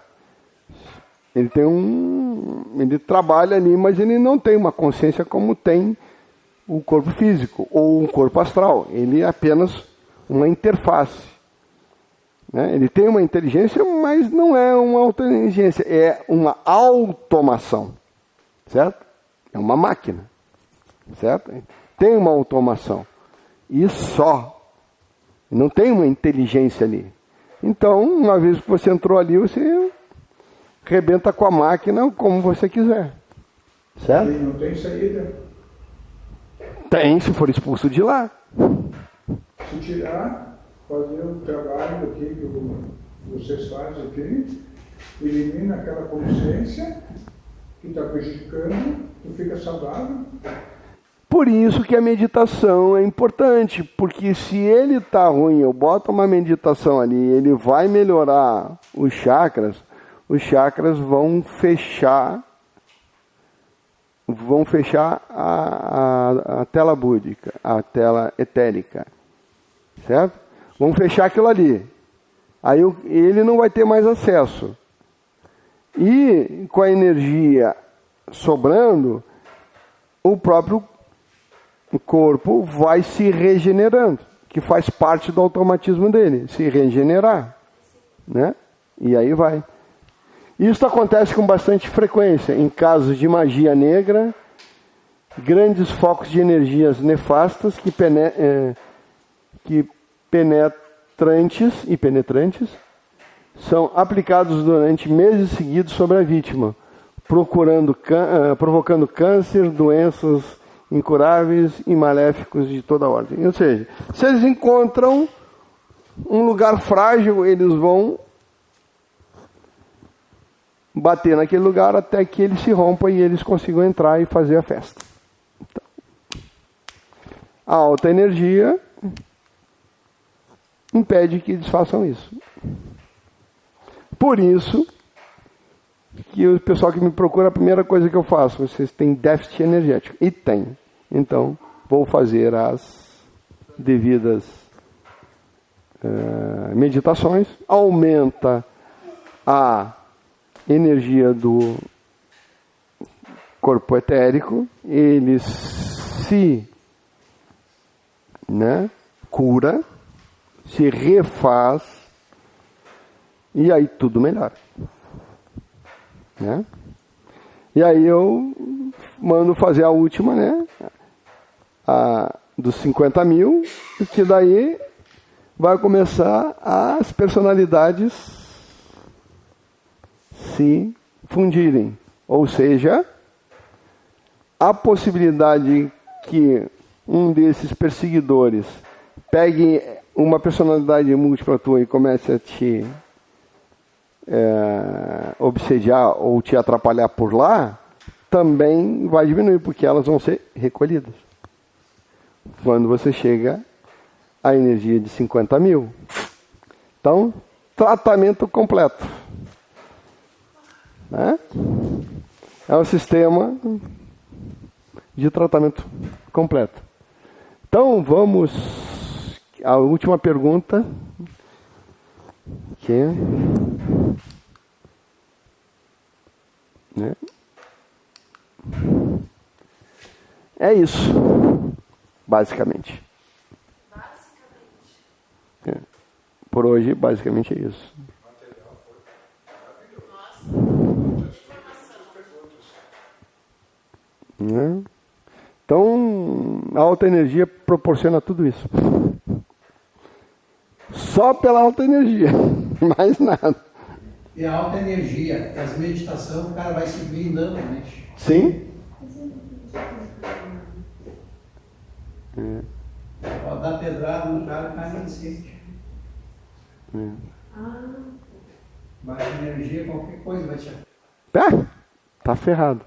A: Ele trabalha ali, mas ele não tem uma consciência como tem o corpo físico ou um corpo astral. Ele é apenas uma interface. Ele tem uma inteligência, mas não é uma inteligência, é uma automação, certo? É uma máquina, certo? Tem uma automação, e só, não tem uma inteligência ali. Então, uma vez que você entrou ali, você rebenta com a máquina como você quiser, certo?
B: E não tem saída.
A: Tem, se for expulso de lá.
B: Se tirar, fazer o trabalho aqui que vocês fazem aqui, elimina aquela consciência que está prejudicando, tu fica saudável.
A: Por isso que a meditação é importante, porque se ele está ruim, eu boto uma meditação ali, ele vai melhorar os chakras vão fechar vão fechar a tela búdica, a tela etérica, certo? Vão fechar aquilo ali. Aí ele não vai ter mais acesso. E com a energia sobrando, o próprio corpo vai se regenerando, que faz parte do automatismo dele, se regenerar, né? E aí vai. Isso acontece com bastante frequência em casos de magia negra, grandes focos de energias nefastas que penetrantes são aplicados durante meses seguidos sobre a vítima, provocando câncer, doenças incuráveis e maléficos de toda ordem. Ou seja, se eles encontram um lugar frágil, eles vão bater naquele lugar até que ele se rompa e eles consigam entrar e fazer a festa. Então, a alta energia impede que eles façam isso. Por isso que o pessoal que me procura, a primeira coisa que eu faço, vocês têm déficit energético. E tem. Então, vou fazer as devidas meditações, aumenta a energia do corpo etérico, ele se cura, se refaz, e aí tudo melhora. Né? E aí eu mando fazer a última, a dos 50 mil, e que daí vai começar as personalidades se fundirem. Ou seja, a possibilidade que um desses perseguidores pegue uma personalidade múltipla tua e comece a te obsediar ou te atrapalhar por lá, também vai diminuir, porque elas vão ser recolhidas. Quando você chega à energia de 50 mil. Então, tratamento completo. Né? É um sistema de tratamento completo. Então, vamos à última pergunta. Que é isso, basicamente. Por hoje, basicamente é isso. Então, a alta energia proporciona tudo isso. Só pela alta energia, mais nada.
C: E a alta energia, as meditações, o cara vai se blindando, né?
A: Sim.
C: Pode dar pedrada no cara, o cara não insiste. Baixa energia, qualquer coisa vai te afetar.
A: Tá ferrado.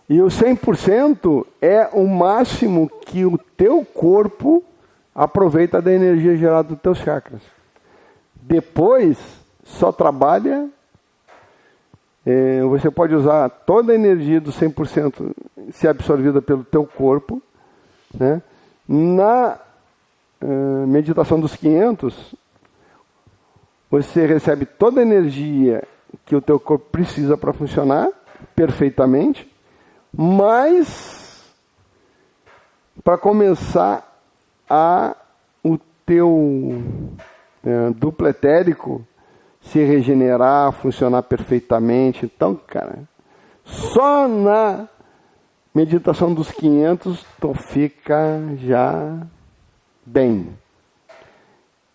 A: E o 100% é o máximo que o teu corpo aproveita da energia gerada dos teus chakras. Depois, só trabalha... você pode usar toda a energia do 100% ser absorvida pelo teu corpo. Né? Na meditação dos 500, você recebe toda a energia que o teu corpo precisa para funcionar perfeitamente, mas para começar o teu duplo etérico se regenerar, funcionar perfeitamente. Então, cara, só na meditação dos 500 tu fica já bem.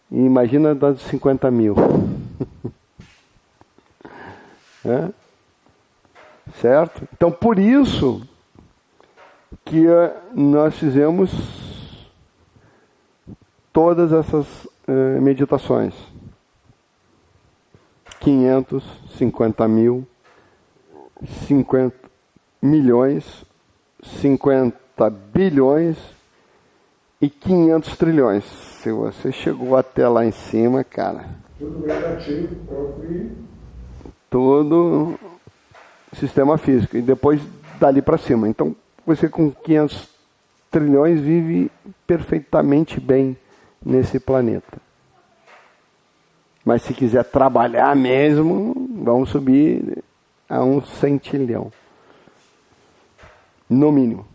A: E imagina das 50 mil. Certo? Então, por isso que nós fizemos todas essas meditações. 500, 50 mil, 50 milhões, 50 bilhões e 500 trilhões. Se você chegou até lá em cima, cara...
B: Tudo relativo, próprio.
A: Tudo sistema físico. E depois dali para cima. Então, você com 500 trilhões vive perfeitamente bem nesse planeta. Mas se quiser trabalhar mesmo, vamos subir a 1 centilhão. No mínimo.